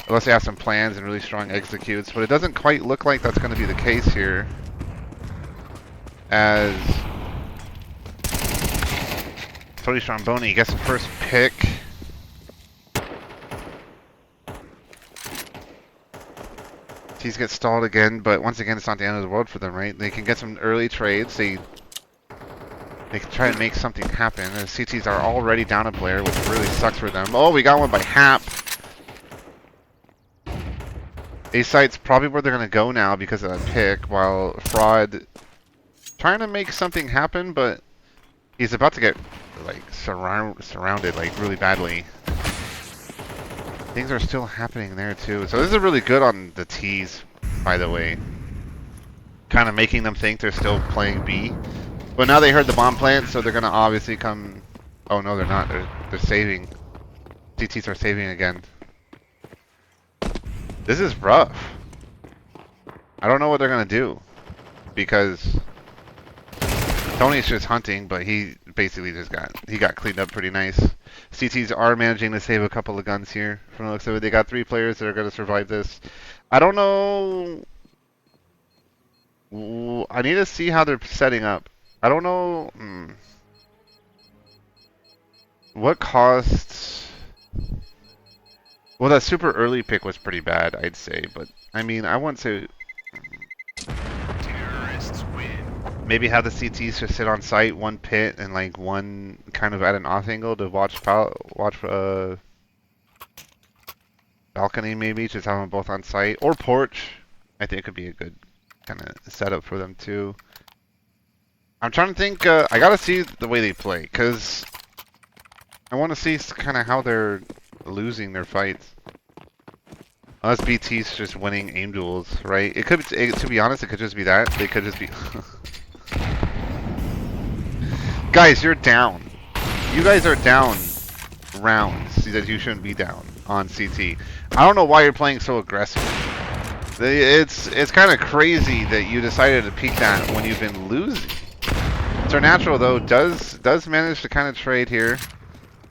Unless they have some plans and really strong executes, but it doesn't quite look like that's going to be the case here. As Tony Stromboni gets the first pick. T's get stalled again, but once again, it's not the end of the world for them, right? They can get some early trades. They can try and make something happen. The CTs are already down a player, which really sucks for them. Oh, we got one by Hap. A site's probably where they're going to go now because of that pick, while Fraud trying to make something happen, but he's about to get like surrounded like really badly. Things are still happening there too. So this is really good on the T's, by the way. Kind of making them think they're still playing B. But now they heard the bomb plant, so they're going to obviously come... Oh no, they're not. They're saving. CTs are saving again. This is rough. I don't know what they're going to do. Because Tony's just hunting, but he basically just got cleaned up pretty nice. CTs are managing to save a couple of guns here. From the looks of it, they got 3 players that are going to survive this. I don't know... I need to see how they're setting up. I don't know... What caused... Well, that super early pick was pretty bad, I'd say. But, I mean, I want to... Terrorists win. Maybe have the CTs just sit on site, one pit, and like one kind of at an off angle to watch balcony maybe, just have them both on site. Or porch. I think it could be a good kind of setup for them too. I'm trying to think, I gotta see the way they play, because I want to see kind of how they're losing their fights. Unless BT's just winning aim duels, right? It could, to be honest, it could just be that. They could just be... Guys, you're down. You guys are down rounds that you shouldn't be down on CT. I don't know why you're playing so aggressive. It's kind of crazy that you decided to peek that when you've been losing. Supernatural though does manage to kind of trade here.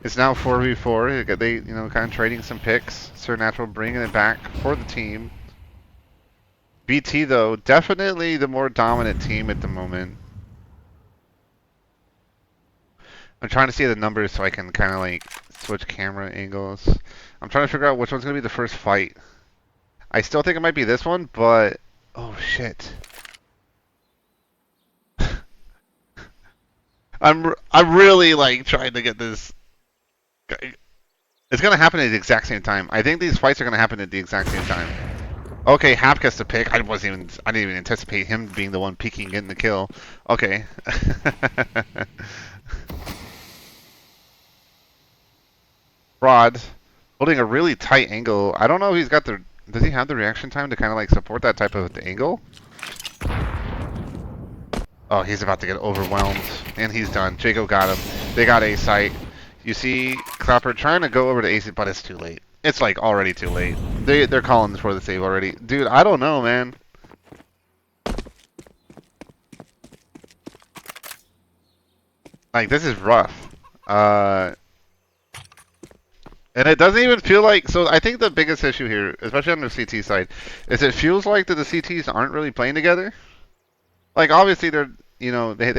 It's now 4v4. They kind of trading some picks. Supernatural bringing it back for the team. BT though definitely the more dominant team at the moment. I'm trying to see the numbers so I can kind of like switch camera angles. I'm trying to figure out which one's gonna be the first fight. I still think it might be this one, but oh shit. I'm really like trying to get this. It's gonna happen at the exact same time. I think these fights are gonna happen at the exact same time. Okay, Hap gets to pick. I didn't even anticipate him being the one peeking, getting the kill. Okay. Fraud holding a really tight angle. I don't know if he's got the... Does he have the reaction time to kind of like support that type of angle? Oh, he's about to get overwhelmed. And he's done. Jacob got him. They got A site. You see Clapper trying to go over to AC, but it's too late. It's like already too late. They're calling for the save already. Dude, I don't know, man. Like, this is rough. And it doesn't even feel like... So I think the biggest issue here, especially on the CT side, is it feels like that the CTs aren't really playing together. Like, obviously, they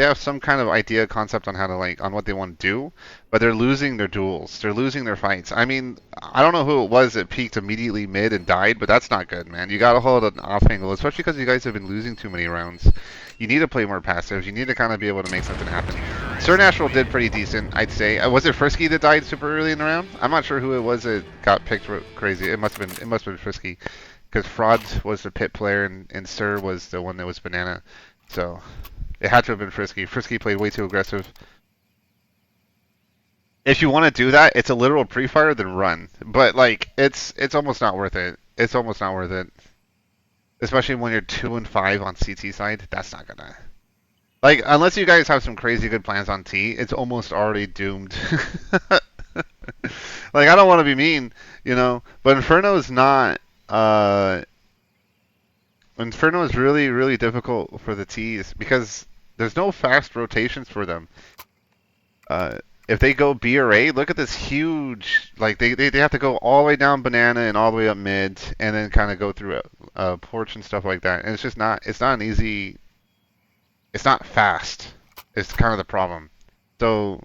have some kind of idea, concept on how to, like, on what they want to do, but they're losing their duels. They're losing their fights. I mean, I don't know who it was that peaked immediately mid and died, but that's not good, man. You gotta hold an off angle, especially because you guys have been losing too many rounds. You need to play more passives. You need to kind of be able to make something happen. Supernatural did pretty decent, I'd say. Was it Frisky that died super early in the round? I'm not sure who it was that got picked crazy. It must have been Frisky, because Fraud was the pit player and Sir was the one that was banana. So it had to have been Frisky. Frisky played way too aggressive. If you want to do that, it's a literal pre-fire, then run. But like, it's almost not worth it. It's almost not worth it. Especially when you're 2 and 5 on CT side. That's not gonna. Like, unless you guys have some crazy good plans on T, it's almost already doomed. Like, I don't want to be mean, but Inferno is not. Inferno is really, really difficult for the T's because there's no fast rotations for them. If they go B or A, look at this huge, like they have to go all the way down banana and all the way up mid and then kind of go through a porch and stuff like that. And it's just not, it's not an easy, it's not fast. It's kind of the problem. So,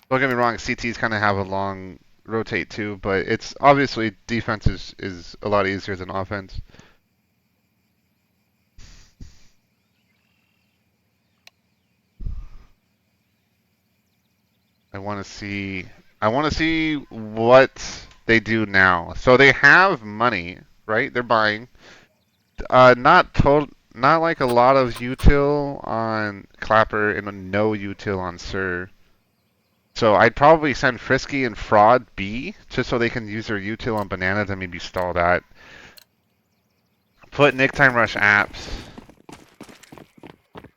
don't get me wrong, CTs kind of have a long rotate too, but it's obviously defense is a lot easier than offense. I want to see. I want to see what they do now. So they have money, right? They're buying. Not like a lot of util on Clapper and a no util on Sir. So I'd probably send Frisky and Fraud B just so they can use their util on Banana to maybe stall that. Put Nick Time Rush apps.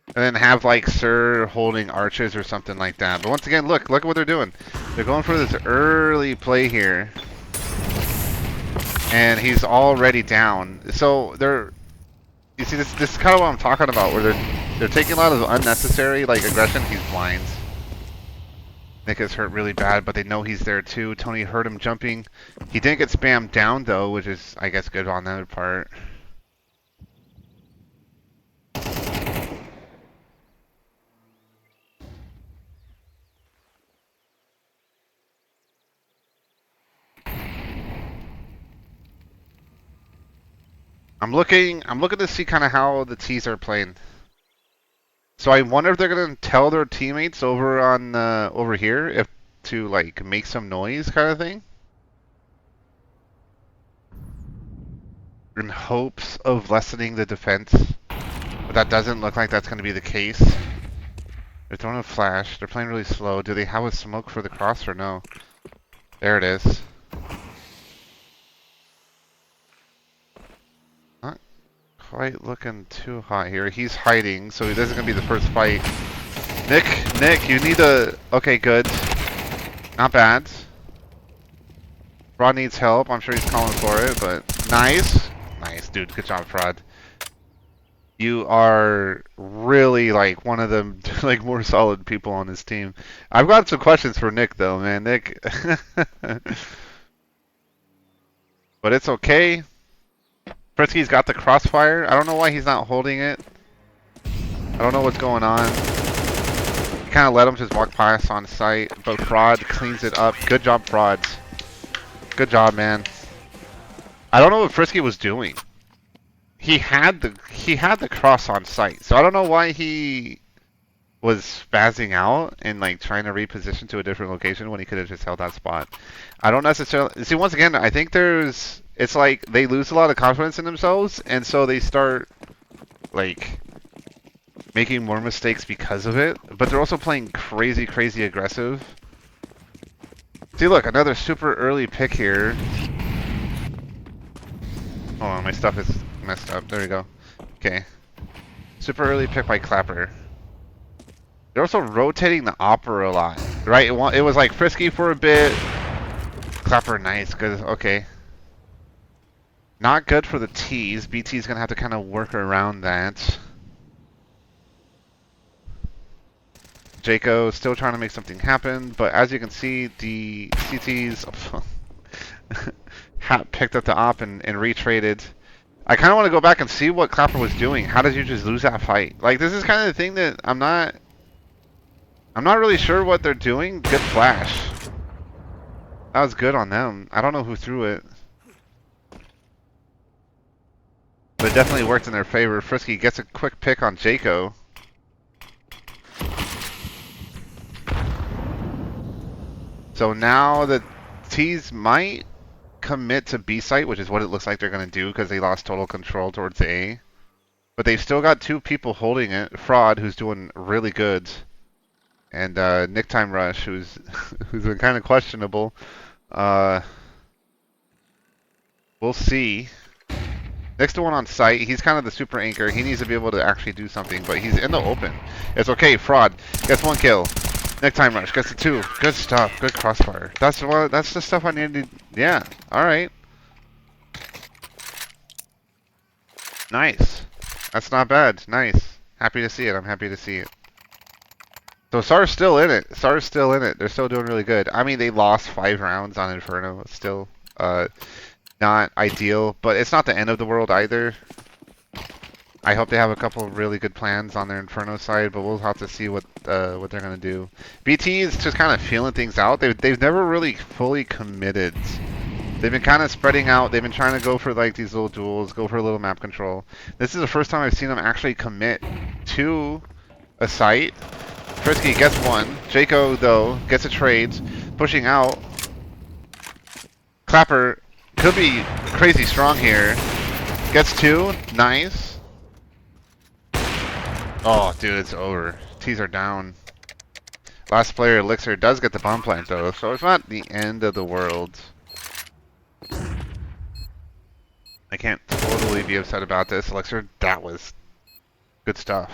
And then have like Sir holding arches or something like that. But once again, look at what they're doing. They're going for this early play here. And he's already down. So you see this is kind of what I'm talking about, where they're taking a lot of unnecessary like aggression. He's blind. Nick is hurt really bad, but they know he's there too. Tony heard him jumping. He didn't get spammed down though, which is I guess good on their part. I'm looking to see kind of how the T's are playing. So I wonder if they're gonna tell their teammates over on over here if to like make some noise kind of thing, in hopes of lessening the defense. But that doesn't look like that's gonna be the case. They're throwing a flash. They're playing really slow. Do they have a smoke for the cross or no? There it is. Not quite looking too hot here. He's hiding, so this is gonna be the first fight. Nick, you need to. Okay, good. Not bad. Fraud needs help. I'm sure he's calling for it, but nice. Nice, dude. Good job, Fraud. You are really like one of the like more solid people on this team. I've got some questions for Nick though, man. Nick. But it's okay. Frisky's got the crossfire. I don't know why he's not holding it. I don't know what's going on. Kind of let him just walk past on site, but Fraud cleans it up. Good job, Fraud. Good job, man. I don't know what Frisky was doing. He had the cross on site, so I don't know why he was spazzing out and like trying to reposition to a different location when he could have just held that spot. I don't necessarily see. Once again, I think it's like they lose a lot of confidence in themselves, and so they start like making more mistakes because of it, but they're also playing crazy aggressive. See, look, another super early pick here. Hold on, my stuff is messed up. There we go. Okay. Super early pick by Clapper. They're also rotating the Opera a lot, right? It was like Frisky for a bit. Clapper, nice, good, okay. Not good for the T's. BT's gonna have to kind of work around that. Jaco still trying to make something happen, but as you can see, the CTs picked up the op and retraded. I kind of want to go back and see what Clapper was doing. How did you just lose that fight? Like, this is kind of the thing that I'm not really sure what they're doing. Good flash. That was good on them. I don't know who threw it, but it definitely worked in their favor. Frisky gets a quick pick on Jaco. So now the T's might commit to B site, which is what it looks like they're going to do because they lost total control towards A. But they've still got two people holding it. Fraud, who's doing really good, and Nick Time Rush, who's been kind of questionable. We'll see. Next to one on site, he's kind of the super anchor. He needs to be able to actually do something, but he's in the open. It's okay. Fraud gets one kill. Nick Time Rush gets the two. Good stuff. Good crossfire. That's the stuff I needed. Yeah. All right. Nice. That's not bad. Nice. Happy to see it. I'm happy to see it. So SAR's still in it. SAR's still in it. They're still doing really good. I mean, they lost 5 rounds on Inferno. It's still not ideal, but it's not the end of the world either. I hope they have a couple of really good plans on their Inferno side, but we'll have to see what they're gonna do. BT is just kind of feeling things out. They've never really fully committed. They've been kind of spreading out. They've been trying to go for like these little duels, go for a little map control. This is the first time I've seen them actually commit to a site Frisky gets one. Jaco, though, gets a trade. Pushing out. Clapper could be crazy strong here. Gets two. Nice. Oh, dude, it's over. T's are down. Last player, Elixir, does get the bomb plant, though, so it's not the end of the world. I can't totally be upset about this. Elixir, that was good stuff.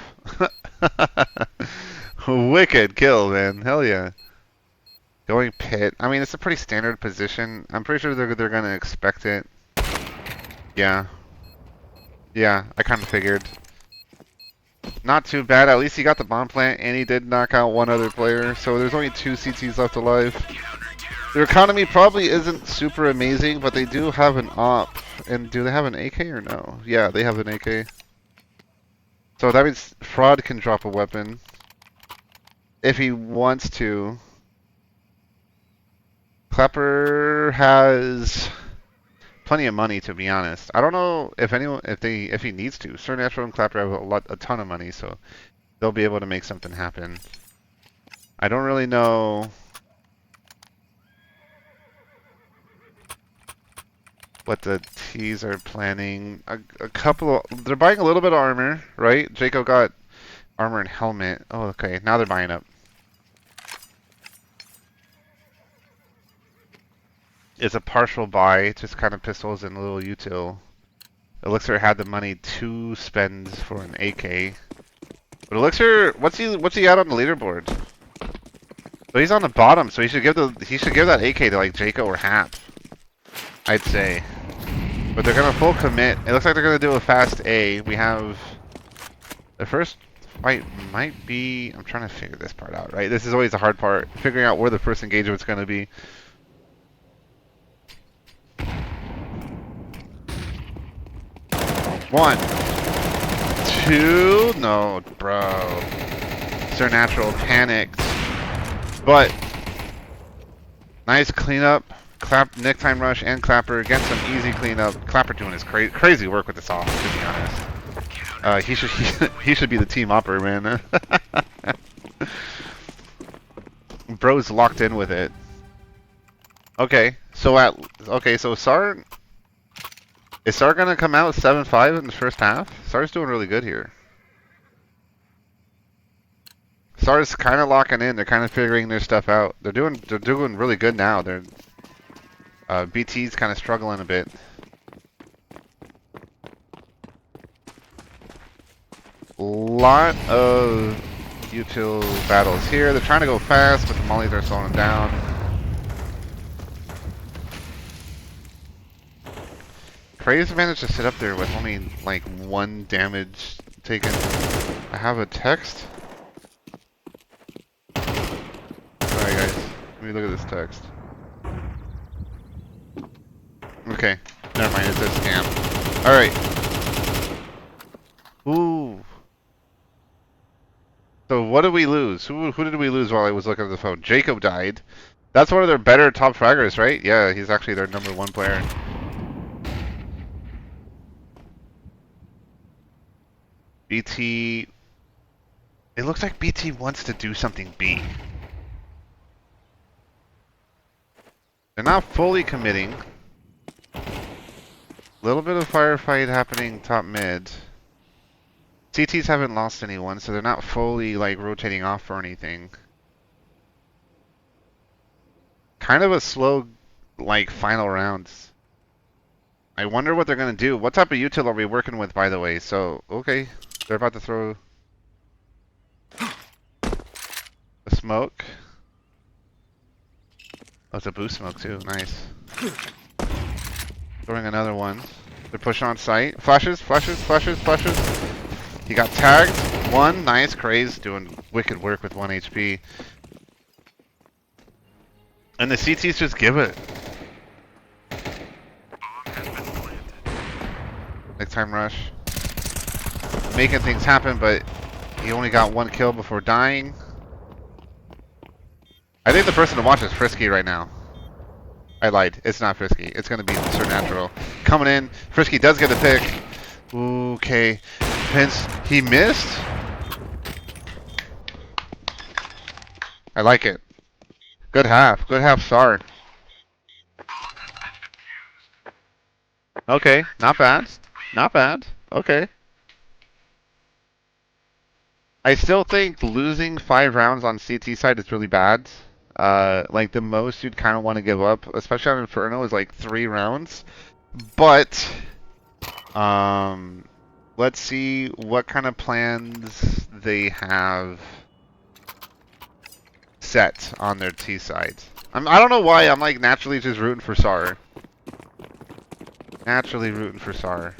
Wicked kill, man. Hell yeah. Going pit. I mean, it's a pretty standard position. I'm pretty sure they're gonna expect it. Yeah. Yeah, I kind of figured. Not too bad. At least he got the bomb plant, and he did knock out one other player. So there's only 2 CTs left alive. Their economy probably isn't super amazing, but they do have an op. And do they have an AK or no? Yeah, they have an AK. So that means Fraud can drop a weapon if he wants to. Clapper has plenty of money, to be honest. I don't know if he needs to. Supernatural and Clapper have a ton of money, so they'll be able to make something happen. I don't really know what the T's are planning. They're buying a little bit of armor, right? Jaco got armor and helmet. Oh, okay. Now they're buying up. It's a partial buy, just kind of pistols and a little util. Elixir had the money to spend for an AK. But Elixir, what's he at on the leaderboard? So he's on the bottom, so he should give that AK to like Jaco or Hap, I'd say. But they're gonna full commit. It looks like they're gonna do a fast A. We have the first fight might be. I'm trying to figure this part out, right? This is always the hard part, figuring out where the first engagement's gonna be. One, two, no, bro. Supernatural panicked, but nice cleanup. Nick time rush and Clapper getting some easy cleanup. Clapper doing his crazy work with this off, to be honest. He should be the team opper, man. Bro's locked in with it. Okay, so SAR. Is SAR gonna come out 7-5 in the first half? SAR's doing really good here. SAR's kind of locking in. They're kind of figuring their stuff out. They're doing really good now. BT's kind of struggling a bit. Lot of util battles here. They're trying to go fast, but the mollies are slowing them down. Craze managed to sit up there with only like 1 damage taken. I have a text. Sorry guys, let me look at this text. Okay, never mind, it's a scam. Alright. Ooh. So what did we lose? Who did we lose while I was looking at the phone? Jacob died. That's one of their better top fraggers, right? Yeah, he's actually their #1 player. BT... It looks like BT wants to do something B. They're not fully committing. Little bit of firefight happening top mid. CTs haven't lost anyone, so they're not fully like rotating off or anything. Kind of a slow like final rounds. I wonder what they're gonna do. What type of util are we working with, by the way? So okay, they're about to throw a smoke. Oh, it's a boost smoke too. Nice. Throwing another one. They're pushing on site. Flashes, flashes, flashes, flashes. He got tagged. One. Nice. Craze doing wicked work with 1 HP. And the CTs just give it. Big time rush. Making things happen, but he only got 1 kill before dying. I think the person to watch is Frisky right now. I lied. It's not Frisky. It's going to be Supernatural. Coming in. Frisky does get the pick. Okay. Pence. He missed? I like it. Good half. Good half SAR. Okay, not bad. Not bad. Okay. I still think losing 5 rounds on CT side is really bad. Like the most you'd kind of want to give up, especially on Inferno, is like 3 rounds. But let's see what kind of plans they have set on their T side. I don't know why I'm like naturally just rooting for SAR. Naturally rooting for SAR.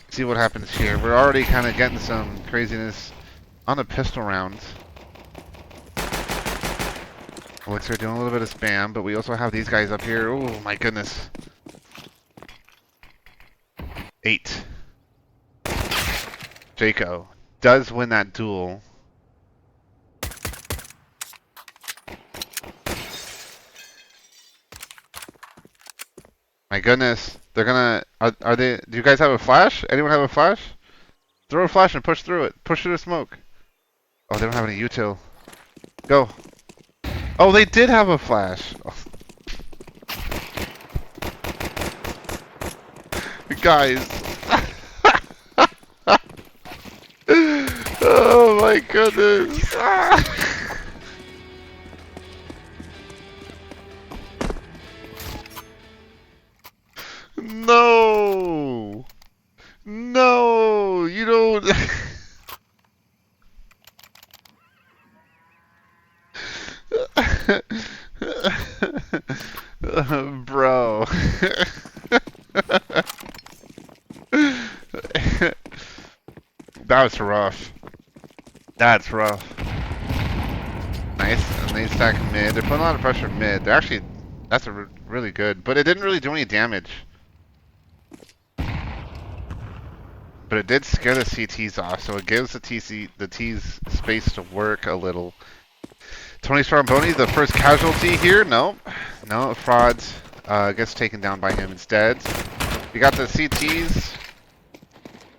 See what happens here. We're already kind of getting some craziness on the pistol round. Looks like we're doing a little bit of spam, but we also have these guys up here. Oh my goodness. 8. Jaco does win that duel. My goodness. They're gonna... Are they... Do you guys have a flash? Anyone have a flash? Throw a flash and push through it. Push through the smoke. Oh, they don't have any util. Go. Oh, they did have a flash. Oh. Guys. Oh my goodness. No. No. You don't. Bro. That was rough. That's rough. Nice. And they stack mid. They're putting a lot of pressure mid. They're actually... That's really good. But it didn't really do any damage. But it did scare the CTs off, so it gives the T's space to work a little. Tony Stromboni, the first casualty here. No. No, fraud gets taken down by him instead. We got the CTs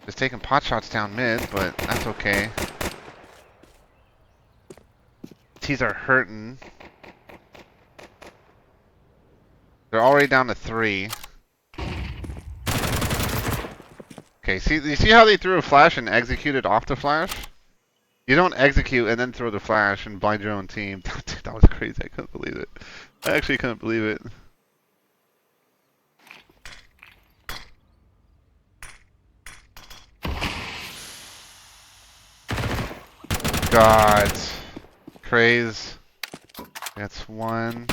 just taking pot shots down mid, but that's okay. T's are hurting. They're already down to 3. Okay, see, you see how they threw a flash and executed off the flash? You don't execute and then throw the flash and blind your own team. Dude, that was crazy. I couldn't believe it. I actually couldn't believe it. God. Craze. That's 1,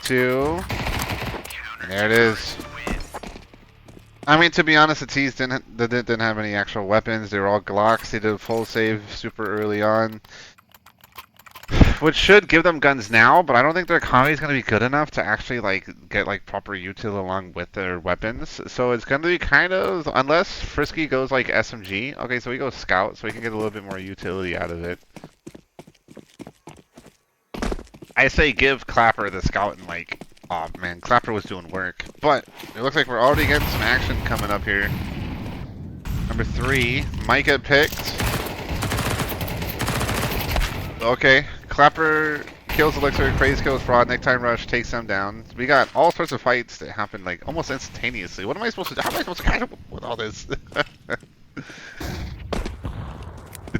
2. And there it is. I mean, to be honest, the T's didn't have any actual weapons. They were all Glocks. They did a full save super early on, which should give them guns now. But I don't think their economy is going to be good enough to actually like get like proper util along with their weapons. So it's going to be kind of, unless Frisky goes like SMG. Okay, so we go Scout, so we can get a little bit more utility out of it. I say give Clapper the Scout and like. Oh man, Clapper was doing work. But it looks like we're already getting some action coming up here. Number 3, Micah picked. Okay, Clapper kills Elixir, Craze kills Fraud, Necktie Rush takes them down. We got all sorts of fights that happen like almost instantaneously. What am I supposed to do? How am I supposed to catch up with all this? The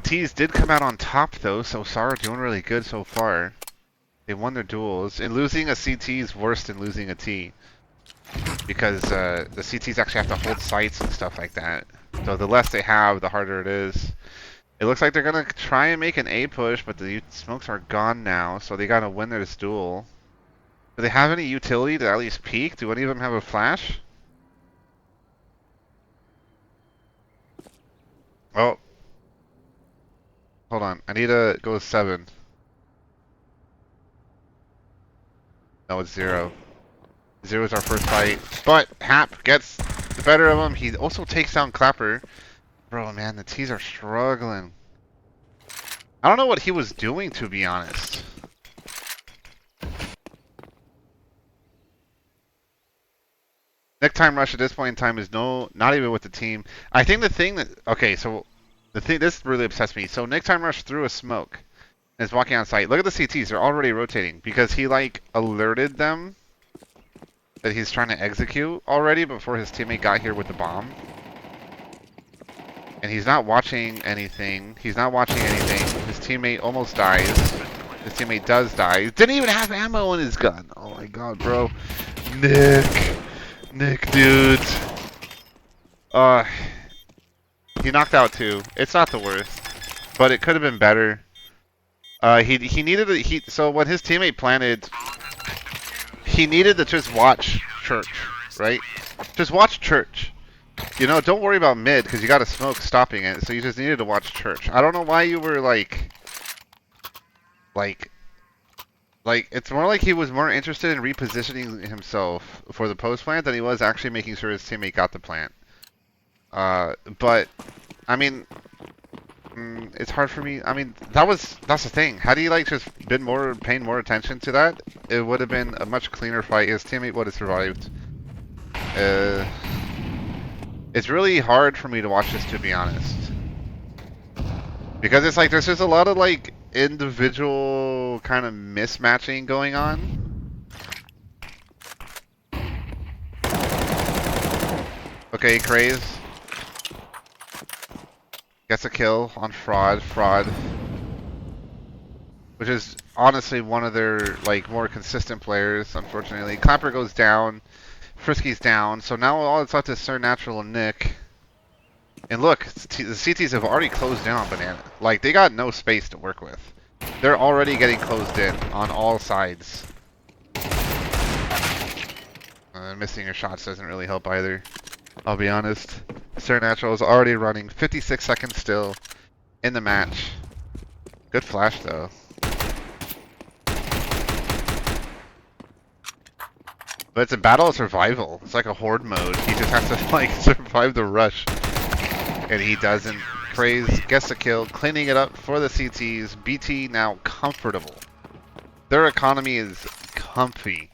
T's did come out on top though, so SAR doing really good so far. They won their duels, and losing a CT is worse than losing a T, because the CTs actually have to hold sights and stuff like that. So the less they have, the harder it is. It looks like they're gonna try and make an A push, but the smokes are gone now, so they gotta win this duel. Do they have any utility to at least peek? Do any of them have a flash? Oh. Hold on, I need to go 7. No, it's 0. 0 is our first fight. But Hap gets the better of him. He also takes down Clapper. Bro, man, the T's are struggling. I don't know what he was doing, to be honest. Nick time rush at this point in time is not even with the team. I think the thing that okay, so the thing this really upsets me. So Nick time rush threw a smoke and is walking on site. Look at the CTs; they're already rotating because he like alerted them that he's trying to execute already before his teammate got here with the bomb. And he's not watching anything. He's not watching anything. His teammate almost dies. His teammate does die. He didn't even have ammo in his gun. Oh my god, bro. Nick, dude. He knocked out too. It's not the worst, but it could have been better. He needed to, so when his teammate planted, he needed to just watch church, right? Just watch church. You know, don't worry about mid because you got a smoke stopping it. So you just needed to watch church. I don't know why you were like, it's more like he was more interested in repositioning himself for the post plant than he was actually making sure his teammate got the plant. But I mean, it's hard for me. I mean, that's the thing. Had he like just been paying more attention to that, it would have been a much cleaner fight. His teammate would have survived. It's really hard for me to watch this, to be honest, because it's like there's just a lot of like individual kind of mismatching going on. Okay, Craze gets a kill on Fraud, which is honestly one of their like more consistent players. Unfortunately, Clapper goes down, Frisky's down, so now all that's left is Sir Natural and Nick. And look, the CTs have already closed in on Banana. Like, they got no space to work with. They're already getting closed in on all sides. Missing your shots doesn't really help either. I'll be honest. Sir Natural is already running 56 seconds still in the match. Good flash, though. But it's a battle of survival. It's like a horde mode. He just has to, like, survive the rush. And he doesn't. Craze gets the kill, cleaning it up for the CTs. BT now comfortable. Their economy is comfy.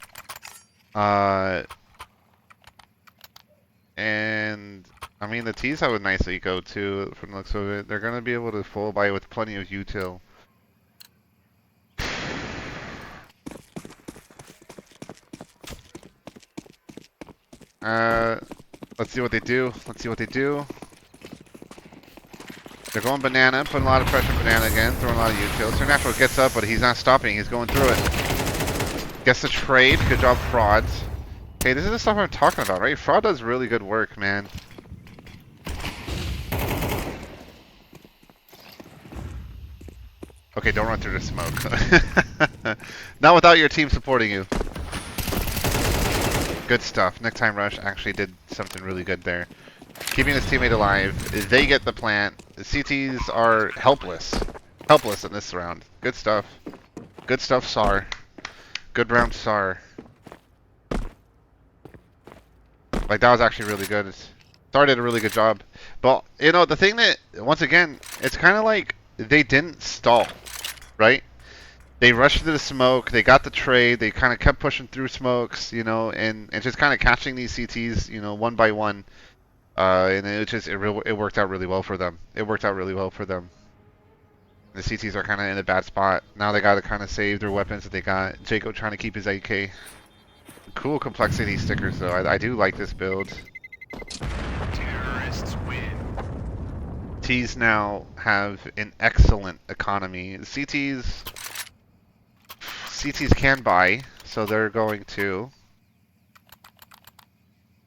And I mean the T's have a nice eco too from the looks of it. They're gonna be able to full buy with plenty of util. Let's see what they do. They're going Banana, putting a lot of pressure on Banana again, throwing a lot of util. Sir Natural gets up, but he's not stopping. He's going through it. Gets the trade. Good job, Frauds. Okay, this is the stuff I'm talking about, right? Fraud does really good work, man. Okay, don't run through the smoke. Not without your team supporting you. Good stuff. Nick time rush actually did something really good there. Keeping his teammate alive. They get the plant. The CTs are helpless. Helpless in this round. Good stuff. Good stuff, SAR. Good round, SAR. Like, that was actually really good. SAR did a really good job. But, you know, the thing that, once again, it's kind of like they didn't stall, right? They rushed to the smoke, they got the trade, they kind of kept pushing through smokes, you know, and just kind of catching these CTs, you know, one by one. And it worked out really well for them. The CTs are kind of in a bad spot. Now they got to kind of save their weapons that they got. Jaco trying to keep his AK. Cool complexity stickers, though. I do like this build. Terrorists win. T's now have an excellent economy. CTs can buy, so they're going to.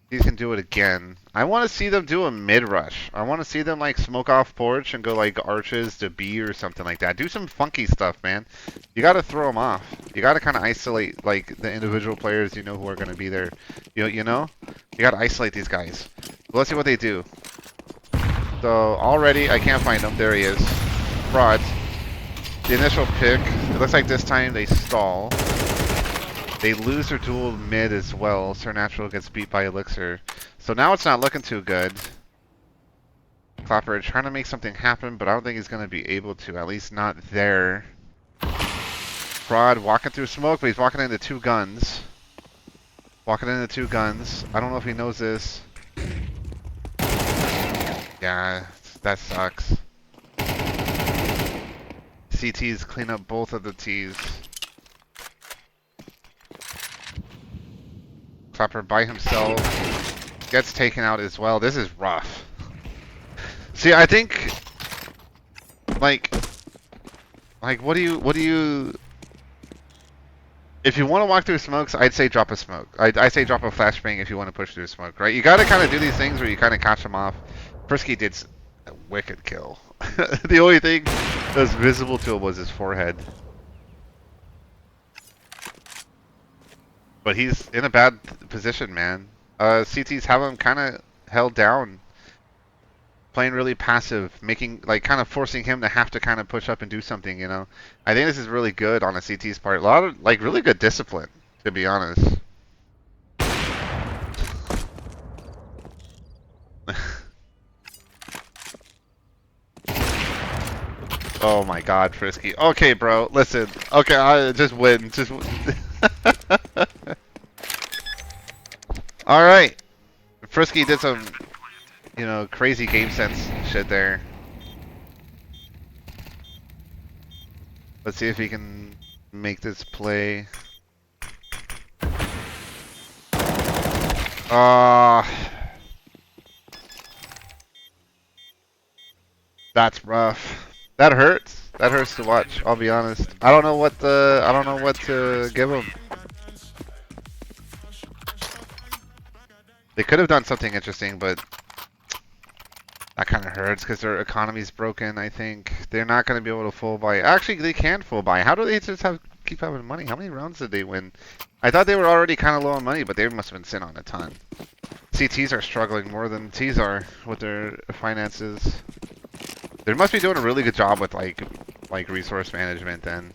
These can do it again. I want to see them do a mid-rush. I want to see them like smoke off porch and go like arches to B or something like that. Do some funky stuff, man. You got to throw them off. You got to kind of isolate like the individual players you know who are going to be there. You know? You got to isolate these guys. But let's see what they do. So already, I can't find him. There he is. Frauds. The initial pick. It looks like this time they stall. They lose their dual mid as well. Sir Natural gets beat by Elixir. So now it's not looking too good. Clapper trying to make something happen, but I don't think he's going to be able to. At least not there. Fraud walking through smoke, but he's walking into two guns. Walking into two guns. I don't know if he knows this. Yeah, that sucks. CTs clean up both of the T's. Clapper by himself. Gets taken out as well. This is rough. See, I think, like, what do you, if you want to walk through smokes, I'd say drop a smoke. I'd say drop a flashbang if you want to push through smoke, right? You got to kind of do these things where you kind of catch them off. Frisky did a wicked kill. The only thing that was visible to him was his forehead. But he's in a bad position, man. CTs have him kind of held down. Playing really passive, making, like, kind of forcing him to have to kind of push up and do something, you know? I think this is really good on a CT's part. A lot of, like, really good discipline, to be honest. Oh my god, Frisky. Okay, bro, listen. Okay, I just win. Just Alright. Frisky did some, you know, crazy game sense shit there. Let's see if he can make this play. That's rough. That hurts. That hurts to watch, I'll be honest. I don't know what to give him. They could have done something interesting, but that kind of hurts because their economy's broken, I think. They're not going to be able to full buy. Actually, they can full buy. How do they just keep having money? How many rounds did they win? I thought they were already kind of low on money, but they must have been sitting on a ton. CTs are struggling more than Ts are with their finances. They must be doing a really good job with like resource management then.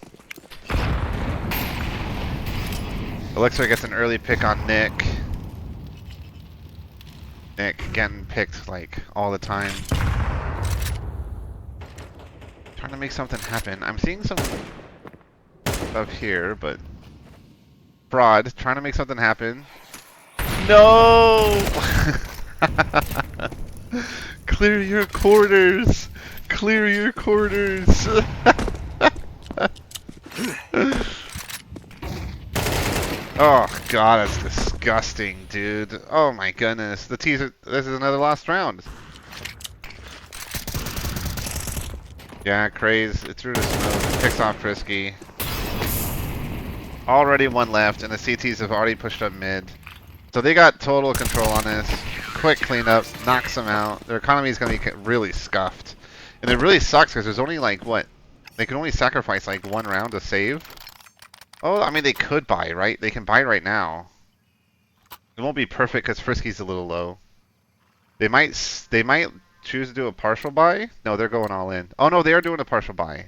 Elixir gets an early pick on Nick. Nick getting picked like all the time. Trying to make something happen. I'm seeing some stuff here, but fraud. Trying to make something happen. No! Clear your quarters! Clear your quarters! Oh god, that's disgusting, dude. Oh my goodness. The teaser. This is another last round. Yeah, Craze. It's through the smoke. Picks off Frisky. Already one left, and the CTs have already pushed up mid. So they got total control on this. Quick cleanup, knocks them out. Their economy is going to be really scuffed. And it really sucks because there's only like, what? They can only sacrifice like one round to save. Oh, I mean, they could buy, right? They can buy right now. It won't be perfect because Frisky's a little low. They might choose to do a partial buy. No, they're going all in. Oh no, they are doing a partial buy.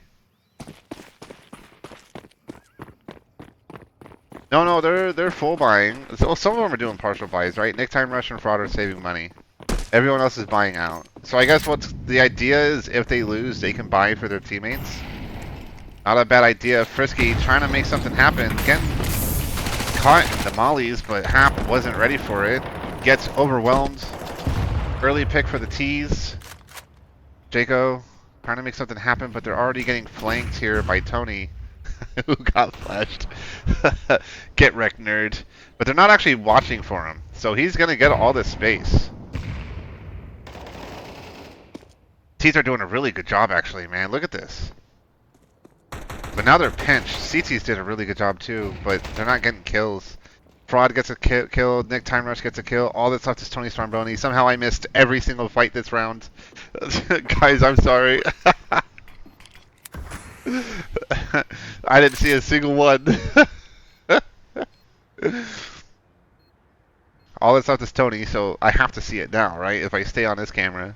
No, they're full buying. So some of them are doing partial buys, right? Nick Time Rush and Fraud are saving money. Everyone else is buying out. So I guess what's the idea is if they lose, they can buy for their teammates. Not a bad idea. Frisky trying to make something happen. Getting caught in the mollies, but Hap wasn't ready for it. Gets overwhelmed. Early pick for the T's. Jaco trying to make something happen, but they're already getting flanked here by Tony, who got flashed. Get wrecked, nerd. But they're not actually watching for him, so he's going to get all this space. T's are doing a really good job, actually, man. Look at this. But now they're pinched. CTs did a really good job too, but they're not getting kills. Fraud gets a kill. Nick Time Rush gets a kill. All that's left is Tony Stormboni. Somehow I missed every single fight this round. Guys, I'm sorry. I didn't see a single one. All that's left is Tony, so I have to see it now, right? If I stay on this camera.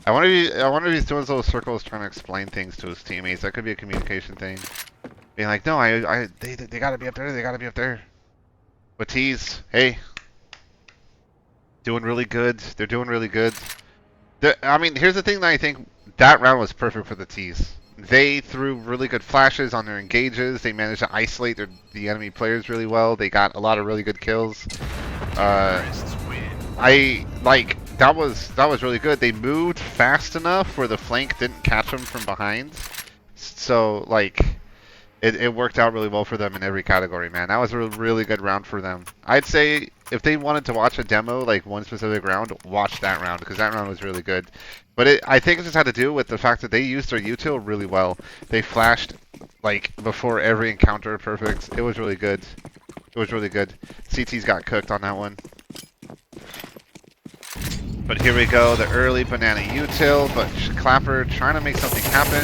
I wonder if he's doing those little circles trying to explain things to his teammates. That could be a communication thing. Being like, no, they gotta be up there. They gotta be up there. But T's, hey, doing really good. They're doing really good. I mean, here's the thing that I think that round was perfect for the T's. They threw really good flashes on their engages. They managed to isolate the enemy players really well. They got a lot of really good kills. I like that was really good. They moved fast enough where the flank didn't catch them from behind. So like it worked out really well for them in every category, man. That was a really good round for them. I'd say if they wanted to watch a demo, like one specific round, watch that round because that round was really good. But I think it just had to do with the fact that they used their util really well. They flashed like before every encounter perfect. It was really good. It was really good. CT's got cooked on that one. But here we go, the early banana util, but Clapper trying to make something happen.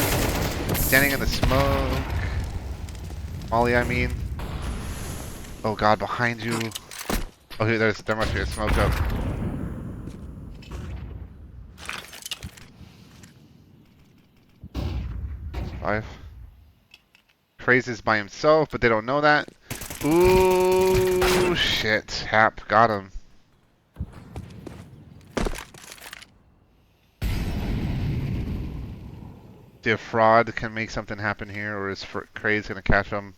Standing in the smoke. Molly, I mean. Oh god, behind you. Oh, here, there must be a smoke up. Five. Crazy's by himself, but they don't know that. Ooh, shit. Hap, got him. See if Fraud can make something happen here, or is Craze gonna catch him?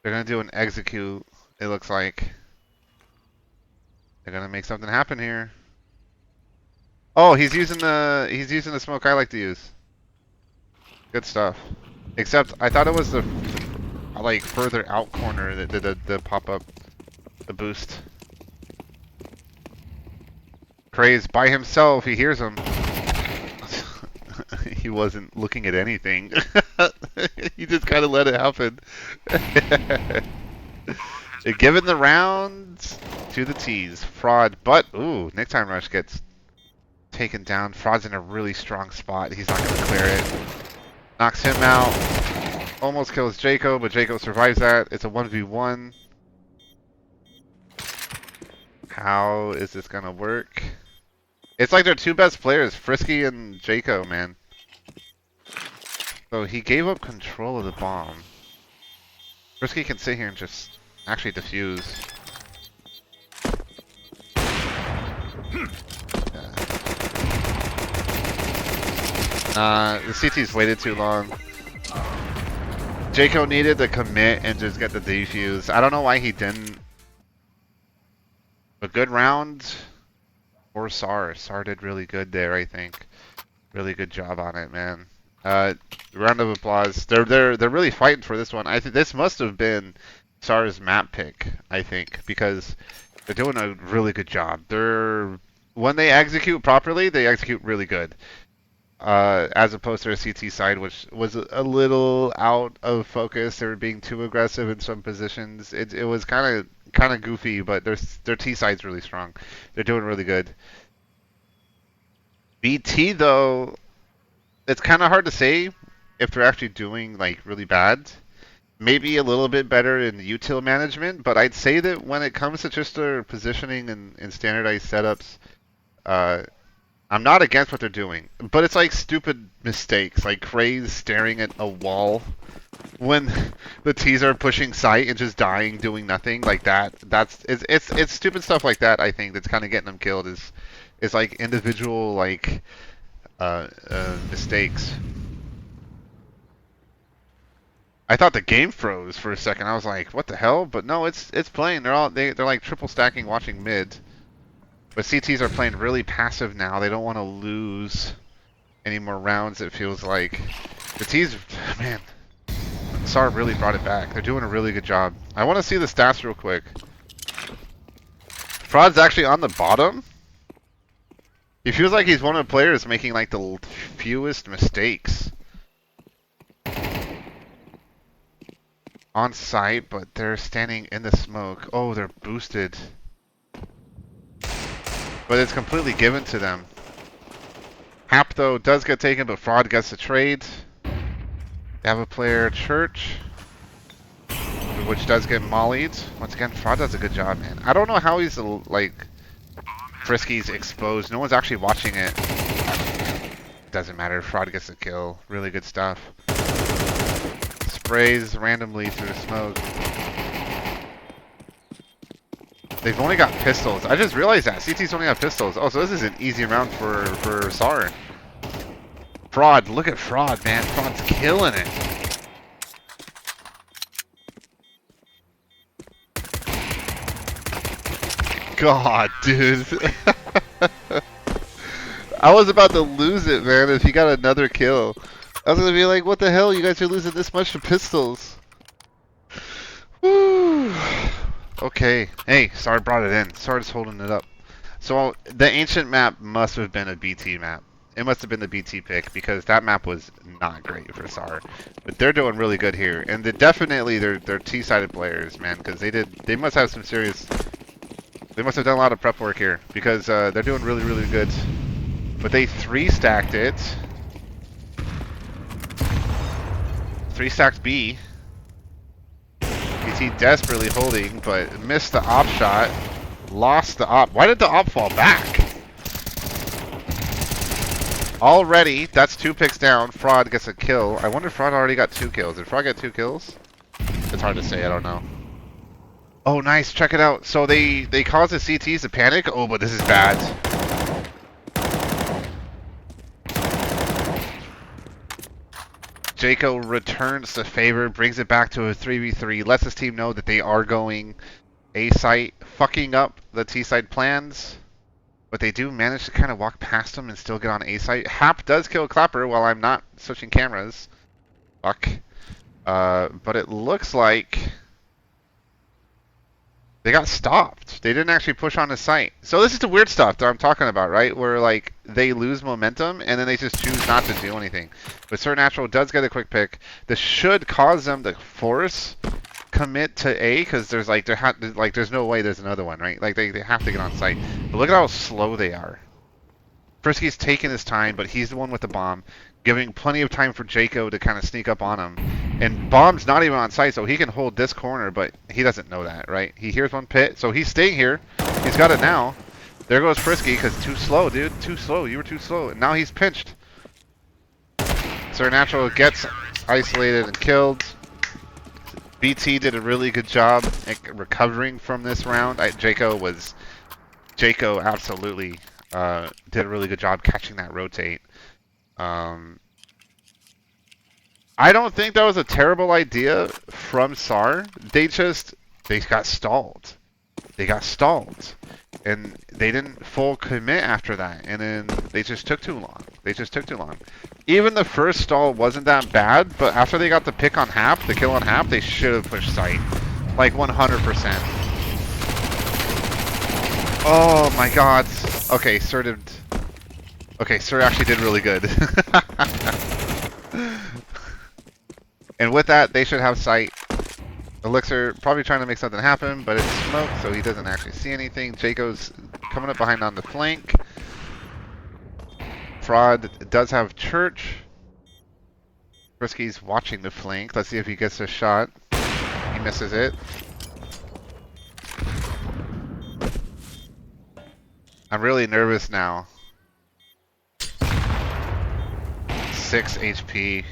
They're gonna do an execute, it looks like. They're gonna make something happen here. Oh, he's using the smoke I like to use. Good stuff. Except I thought it was the like further out corner that did the pop up, the boost. Craze by himself, he hears him. He wasn't looking at anything. He just kind of let it happen. Given the round to the T's. Fraud, but ooh, Nick Time Rush gets taken down. Fraud's in a really strong spot. He's not going to clear it. Knocks him out. Almost kills Jaco, but Jaco survives that. It's a 1v1. How is this going to work? It's like their two best players, Frisky and Jaco, man. So he gave up control of the bomb. Frisky can sit here and just actually defuse. The CT's waited too long. Jaco needed to commit and just get the defuse. I don't know why he didn't. A good round for SAR. SAR did really good there, I think. Really good job on it, man. Round of applause. They're really fighting for this one. I think this must have been SAR's map pick, I think, because they're doing a really good job. When they execute properly, they execute really good. As opposed to their CT side, which was a little out of focus. They were being too aggressive in some positions. It was kind of goofy, but their T side's really strong. They're doing really good. BT though, it's kind of hard to say if they're actually doing like really bad. Maybe a little bit better in util management, but I'd say that when it comes to just their positioning and standardized setups, I'm not against what they're doing, but it's like stupid mistakes, like Craze staring at a wall when the T's are pushing sight and just dying, doing nothing like that. It's stupid stuff like that. I think that's kind of getting them killed. Is like individual like mistakes. I thought the game froze for a second. I was like, what the hell? But no, it's playing. They're like triple stacking, watching mid. But CTs are playing really passive now. They don't want to lose any more rounds, it feels like. The T's, man, SAR really brought it back. They're doing a really good job. I want to see the stats real quick. Fraud's actually on the bottom. He feels like he's one of the players making like the fewest mistakes. On site, but they're standing in the smoke. Oh, they're boosted. But it's completely given to them. Hap, though, does get taken, but Fraud gets the trade. They have a player, Church, which does get mollied. Once again, Fraud does a good job, man. I don't know how he's, like, Frisky's exposed. No one's actually watching it. Doesn't matter. Fraud gets the kill. Really good stuff. Sprays randomly through the smoke. They've only got pistols. I just realized that. CT's only got pistols. Oh, so this is an easy round for SAR. Fraud, look at Fraud, man. Fraud's killing it. God, dude. I was about to lose it, man, if he got another kill. I was gonna be like, what the hell? You guys are losing this much to pistols. Woo. Okay. Hey, SAR brought it in. SAR's holding it up. So the ancient map must have been a BT map. It must have been the BT pick because that map was not great for SAR. But they're doing really good here, and definitely they're T-sided players, man, because they must have some serious. They must have done a lot of prep work here because they're doing really good. But they 3-stacked it. 3-stacked B. BT desperately holding, but missed the op shot. Lost the op. Why did the op fall back? Already, that's 2 picks down. Fraud gets a kill. I wonder if Fraud already got 2 kills. Did Fraud get 2 kills? It's hard to say. I don't know. Oh, nice. Check it out. So they caused the CTs to panic. Oh, but this is bad. Jaco returns the favor, brings it back to a 3v3, lets his team know that they are going A-site, fucking up the T-side plans. But they do manage to kind of walk past them and still get on A-site. Hap does kill Clapper while I'm not switching cameras. Fuck. But it looks like they got stopped. They didn't actually push on the site. So this is the weird stuff that I'm talking about, right? Where like they lose momentum and then they just choose not to do anything. But Supernatural does get a quick pick. This should cause them to force commit to A because there's like there's no way there's another one, right? Like they have to get on site. But look at how slow they are. Frisky's taking his time, but he's the one with the bomb, giving plenty of time for Jaco to kind of sneak up on him. And Bomb's not even on site, so he can hold this corner, but he doesn't know that, right? He hears one pit, so he's staying here. He's got it now. There goes Frisky, because too slow, dude. Too slow. You were too slow. And now he's pinched. Supernatural gets isolated and killed. BT did a really good job at recovering from this round. Jaco absolutely did a really good job catching that rotate. I don't think that was a terrible idea from SAR. They got stalled. They got stalled. And they didn't full commit after that. And then they just took too long. Even the first stall wasn't that bad, but after they got the pick on Hap, the kill on Hap, they should have pushed site. Like 100%. Oh my god. Okay, Sir actually did really good. And with that, they should have sight. Elixir probably trying to make something happen, but it's smoke, so he doesn't actually see anything. Jaco's coming up behind on the flank. Fraud does have Church. Frisky's watching the flank. Let's see if he gets a shot. He misses it. I'm really nervous now. 6 HP.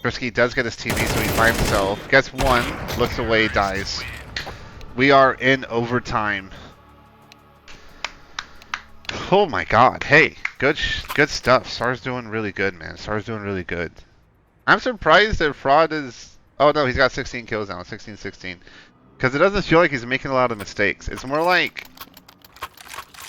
Frisky does get his TV, so he's by himself. Gets one, looks away, dies. We are in overtime. Oh my god. Hey, good stuff. SAR's doing really good, man. SAR's doing really good. I'm surprised that Fraud is... Oh no, he's got 16 kills now. 16-16. Because it doesn't feel like he's making a lot of mistakes. It's more like...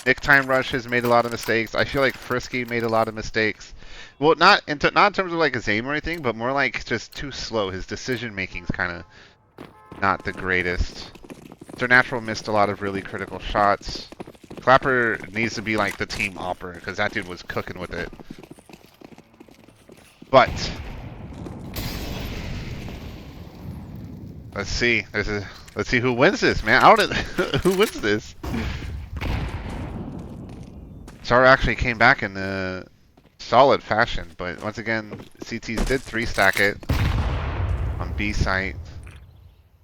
Nick Time Rush has made a lot of mistakes. I feel like Frisky made a lot of mistakes. Well, not in terms of like his aim or anything, but more like just too slow. His decision making's kind of not the greatest. Supernatural missed a lot of really critical shots. Clapper needs to be like the team opera because that dude was cooking with it. But let's see. Let's see who wins this, man. Who wins this? SAR actually came back in the solid fashion, but once again, CTs did 3-stack it on B site.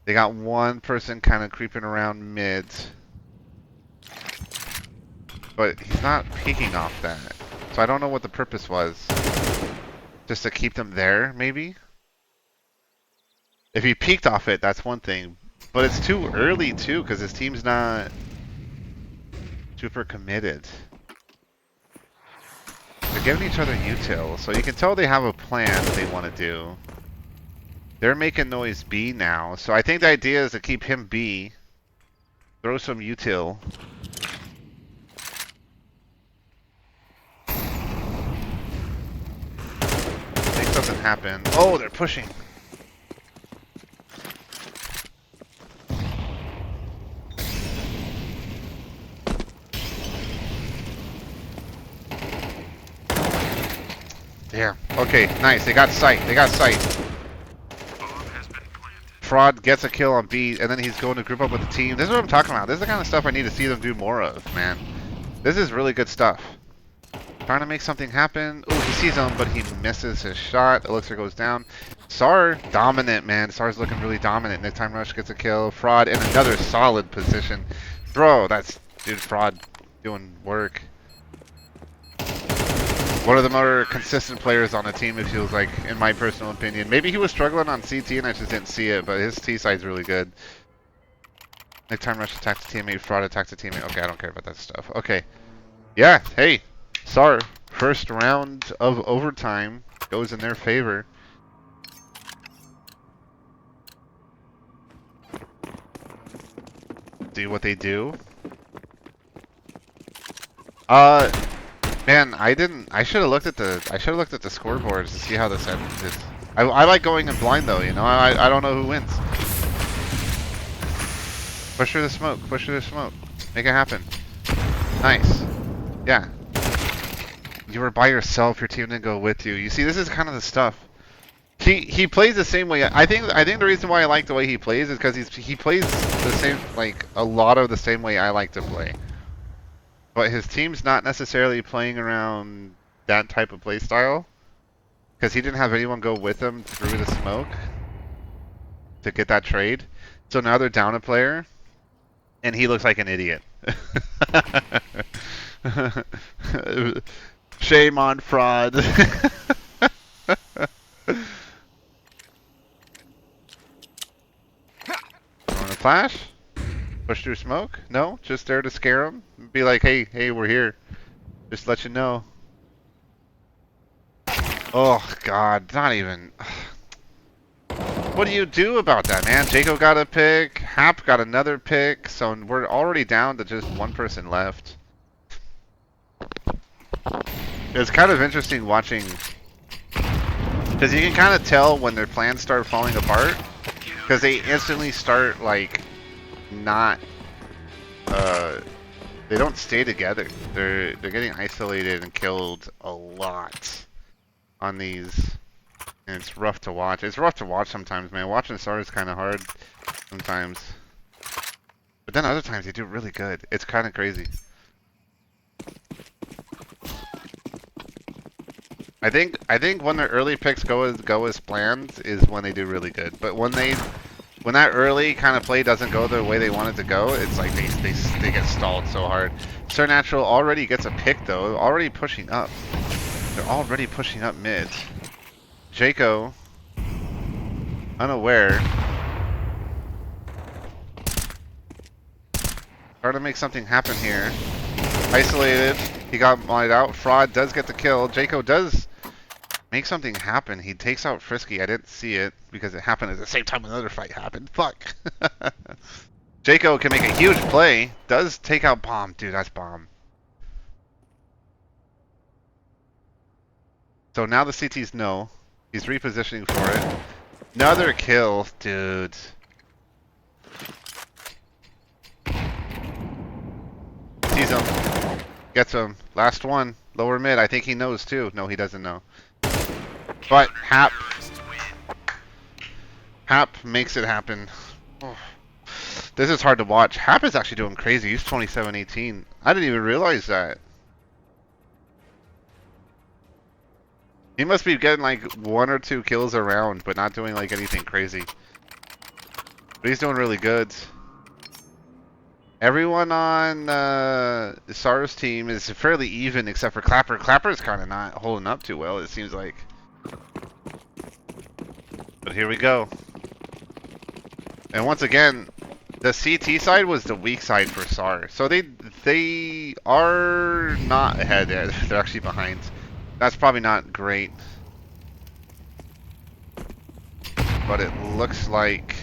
They got one person kind of creeping around mid, but he's not peeking off that. So I don't know what the purpose was. Just to keep them there, maybe? If he peeked off it, that's one thing. But it's too early, too, because his team's not super committed. The giving each other util, so you can tell they have a plan that they want to do. They're making noise B now, so I think the idea is to keep him B. Throw some util. Make something happen. Oh, they're pushing. Damn. Okay, nice. They got sight. They got sight. Fraud gets a kill on B, and then he's going to group up with the team. This is what I'm talking about. This is the kind of stuff I need to see them do more of, man. This is really good stuff. Trying to make something happen. Oh, he sees him, but he misses his shot. Elixir goes down. SAR, dominant, man. SAR's looking really dominant. Next time Rush gets a kill. Fraud in another solid position. Bro, that's... Dude, Fraud doing work. One of the more consistent players on the team, it feels like, in my personal opinion. Maybe he was struggling on CT and I just didn't see it, but his T side's really good. Next time Rush attacks a teammate, Fraud attacks a teammate. Okay, I don't care about that stuff. Okay. Yeah, hey, SAR, first round of overtime goes in their favor. See what they do. Man, I didn't. I should have looked at the. I should have looked at the scoreboards to see how this ended. I like going in blind though. You know, I don't know who wins. Push through the smoke. Push through the smoke. Make it happen. Nice. Yeah. You were by yourself. Your team didn't go with you. You see, this is kind of the stuff. He plays the same way. I think the reason why I like the way he plays is because he plays the same, like a lot of the same way I like to play. But his team's not necessarily playing around that type of play style. Because he didn't have anyone go with him through the smoke to get that trade. So now they're down a player. And he looks like an idiot. Shame on Fraud. Want to flash? Push through smoke? No? Just there to scare him? Be like, hey, we're here. Just let you know. Oh, God. Not even... What do you do about that, man? Jaco got a pick. Hap got another pick. So we're already down to just one person left. It's kind of interesting watching... Because you can kind of tell when their plans start falling apart. Because they instantly start, like... not they don't stay together. They're getting isolated and killed a lot on these, and it's rough to watch. It's rough to watch sometimes, man. Watching SAR is kind of hard sometimes, but then other times they do really good. It's kind of crazy. I think when their early picks go as planned is when they do really good. But when that early kind of play doesn't go the way they want it to go, it's like they get stalled so hard. Sir Natural already gets a pick though, already pushing up. They're already pushing up mid. Jaco, unaware. Trying to make something happen here. Isolated, he got light out. Fraud does get the kill. Jaco does make something happen. He takes out Frisky. I didn't see it because it happened at the same time another fight happened. Fuck. Jaco can make a huge play. Does take out Bomb. Dude, that's Bomb. So now the CTs know. He's repositioning for it. Another kill, dude. Sees him. Gets him. Last one. Lower mid. I think he knows too. No, he doesn't know. But Hap makes it happen. Oh. This is hard to watch. Hap is actually doing crazy. He's 27-18. I didn't even realize that. He must be getting like 1 or 2 kills a round, but not doing like anything crazy. But he's doing really good. Everyone on SAR's team is fairly even except for Clapper. Clapper's kind of not holding up too well, it seems like. But here we go. And once again, the CT side was the weak side for SAR. So they are not ahead. They're actually behind. That's probably not great. But it looks like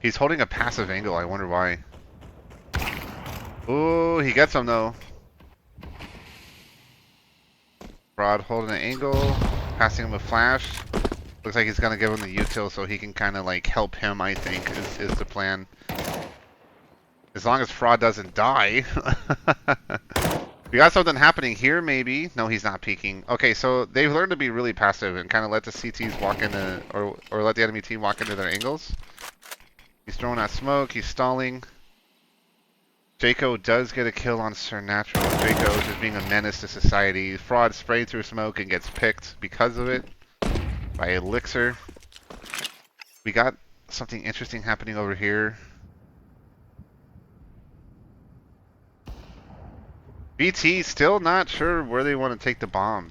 he's holding a passive angle. I wonder why. Ooh, he gets him though. Rod holding an angle, passing him a flash. Looks like he's gonna give him the util so he can kind of like help him, I think, is the plan. As long as Fraud doesn't die. We got something happening here, maybe. No, he's not peeking. Okay, so they've learned to be really passive and kind of let the CTs walk into, or let the enemy team walk into their angles. He's throwing out smoke, he's stalling. Jaco does get a kill on Sir Natural. Jaco just being a menace to society. Fraud sprayed through smoke and gets picked because of it by Elixir. We got something interesting happening over here. BT still not sure where they want to take the bomb.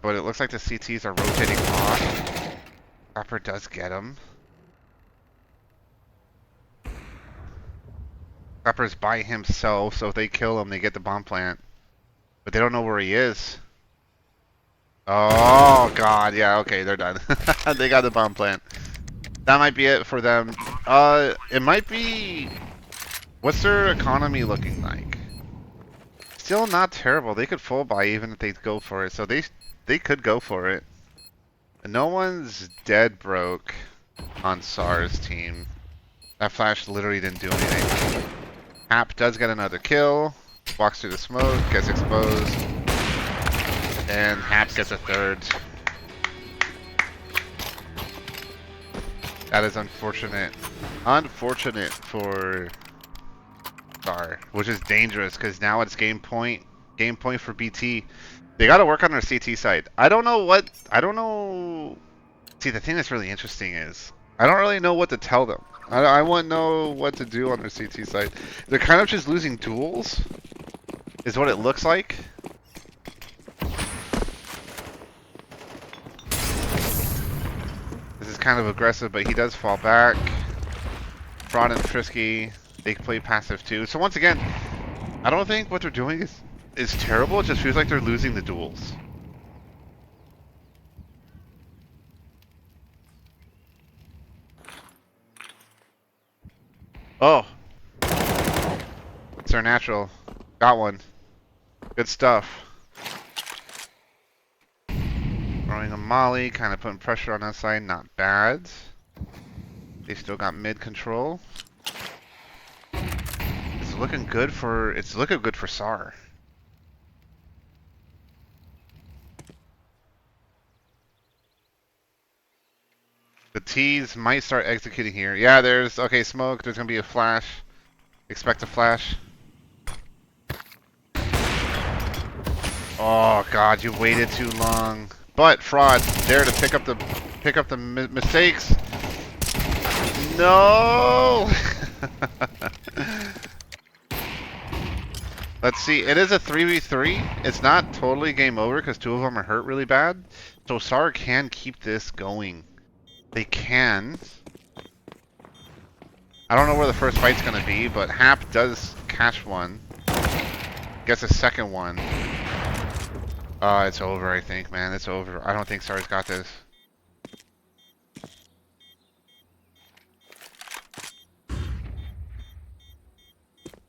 But it looks like the CTs are rotating off. Copper does get him. Copper's by himself, so if they kill him, they get the bomb plant. But they don't know where he is. Oh, God. Yeah, okay, they're done. They got the bomb plant. That might be it for them. It might be... What's their economy looking like? Still not terrible. They could full buy even if they go for it. So they could go for it. No one's dead broke on SAR's team. That flash literally didn't do anything. Hap does get another kill. Walks through the smoke, gets exposed. And Hap gets a third. That is unfortunate. Unfortunate for SAR, which is dangerous because now it's game point for BT. They got to work on their CT side. I don't know. See, the thing that's really interesting is I don't really know what to tell them. I wouldn't know what to do on their CT side. They're kind of just losing duels, is what it looks like. This is kind of aggressive, but he does fall back. Fraud and Frisky, they play passive too. So once again, I don't think what they're doing is terrible. It just feels like they're losing the duels. Oh. It's our natural. Got one. Good stuff. Throwing a molly, kind of putting pressure on that side. Not bad. They still got mid control. It's looking good for SAR. The T's might start executing here. Yeah, there's okay, smoke, there's gonna be a flash. Expect a flash. Oh god, you waited too long. But Fraud there to pick up the mistakes. No. Let's see. It is a 3v3. It's not totally game over because two of them are hurt really bad. So SAR can keep this going. They can. I don't know where the first fight's gonna be, but Hap does catch one. Gets a second one. It's over, I think, man. It's over. I don't think SAR's got this.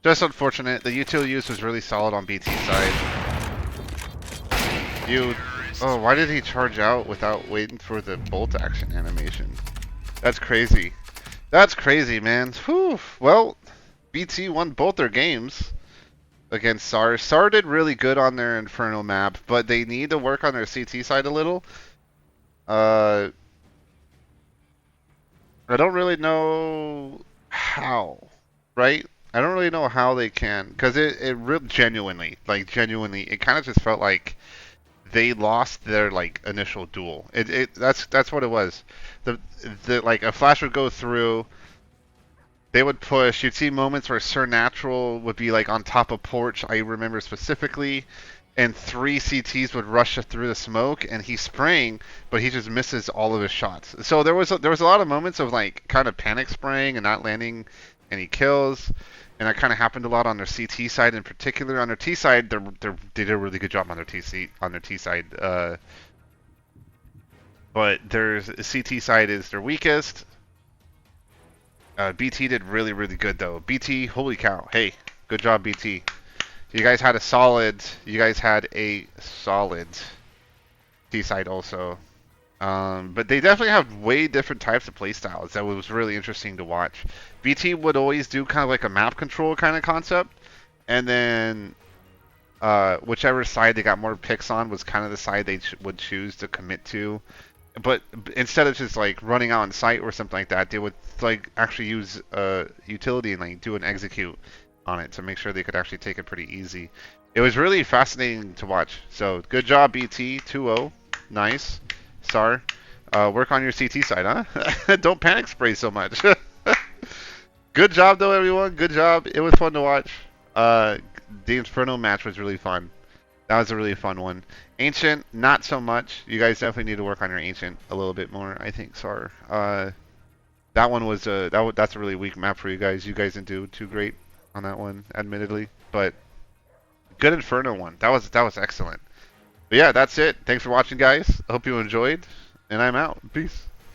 Just unfortunate. The util use was really solid on BT's side. Oh, why did he charge out without waiting for the bolt action animation? That's crazy. That's crazy, man. Whew. Well, BT won both their games against SAR. SAR did really good on their Inferno map, but they need to work on their CT side a little. I don't really know how, right? I don't really know how they can, because it really genuinely, it kind of just felt like they lost their like initial duel. That's what it was. The like a flash would go through. They would push. You'd see moments where Sir Natural would be like on top of porch. I remember specifically, and 3 CTs would rush through the smoke, and he's spraying, but he just misses all of his shots. So there was a lot of moments of like kind of panic spraying and not landing any kills. and that kind of happened a lot on their CT side in particular. On their T side, they did a really good job on their T side. But their CT side is their weakest. BT did really, really good though. BT, holy cow! Hey, good job, BT. You guys had a solid. You guys had a solid T side also. But they definitely have way different types of playstyles. That was really interesting to watch. BT would always do kind of like a map control kind of concept, and then whichever side they got more picks on was kind of the side they would choose to commit to. But instead of just like running out on site or something like that, they would like actually use utility and like do an execute on it to make sure they could actually take it pretty easy. It was really fascinating to watch. So good job, BT 2-0, nice. SAR, work on your CT side, huh? Don't panic spray so much. Good job though, everyone. Good job. It was fun to watch. The Inferno match was really fun. That was a really fun one. Ancient, not so much. You guys definitely need to work on your Ancient a little bit more, I think, SAR. That one was that's a really weak map for you guys. You guys didn't do too great on that one, admittedly, but good Inferno one. That was excellent. But yeah, that's it. Thanks for watching, guys. I hope you enjoyed, and I'm out. Peace.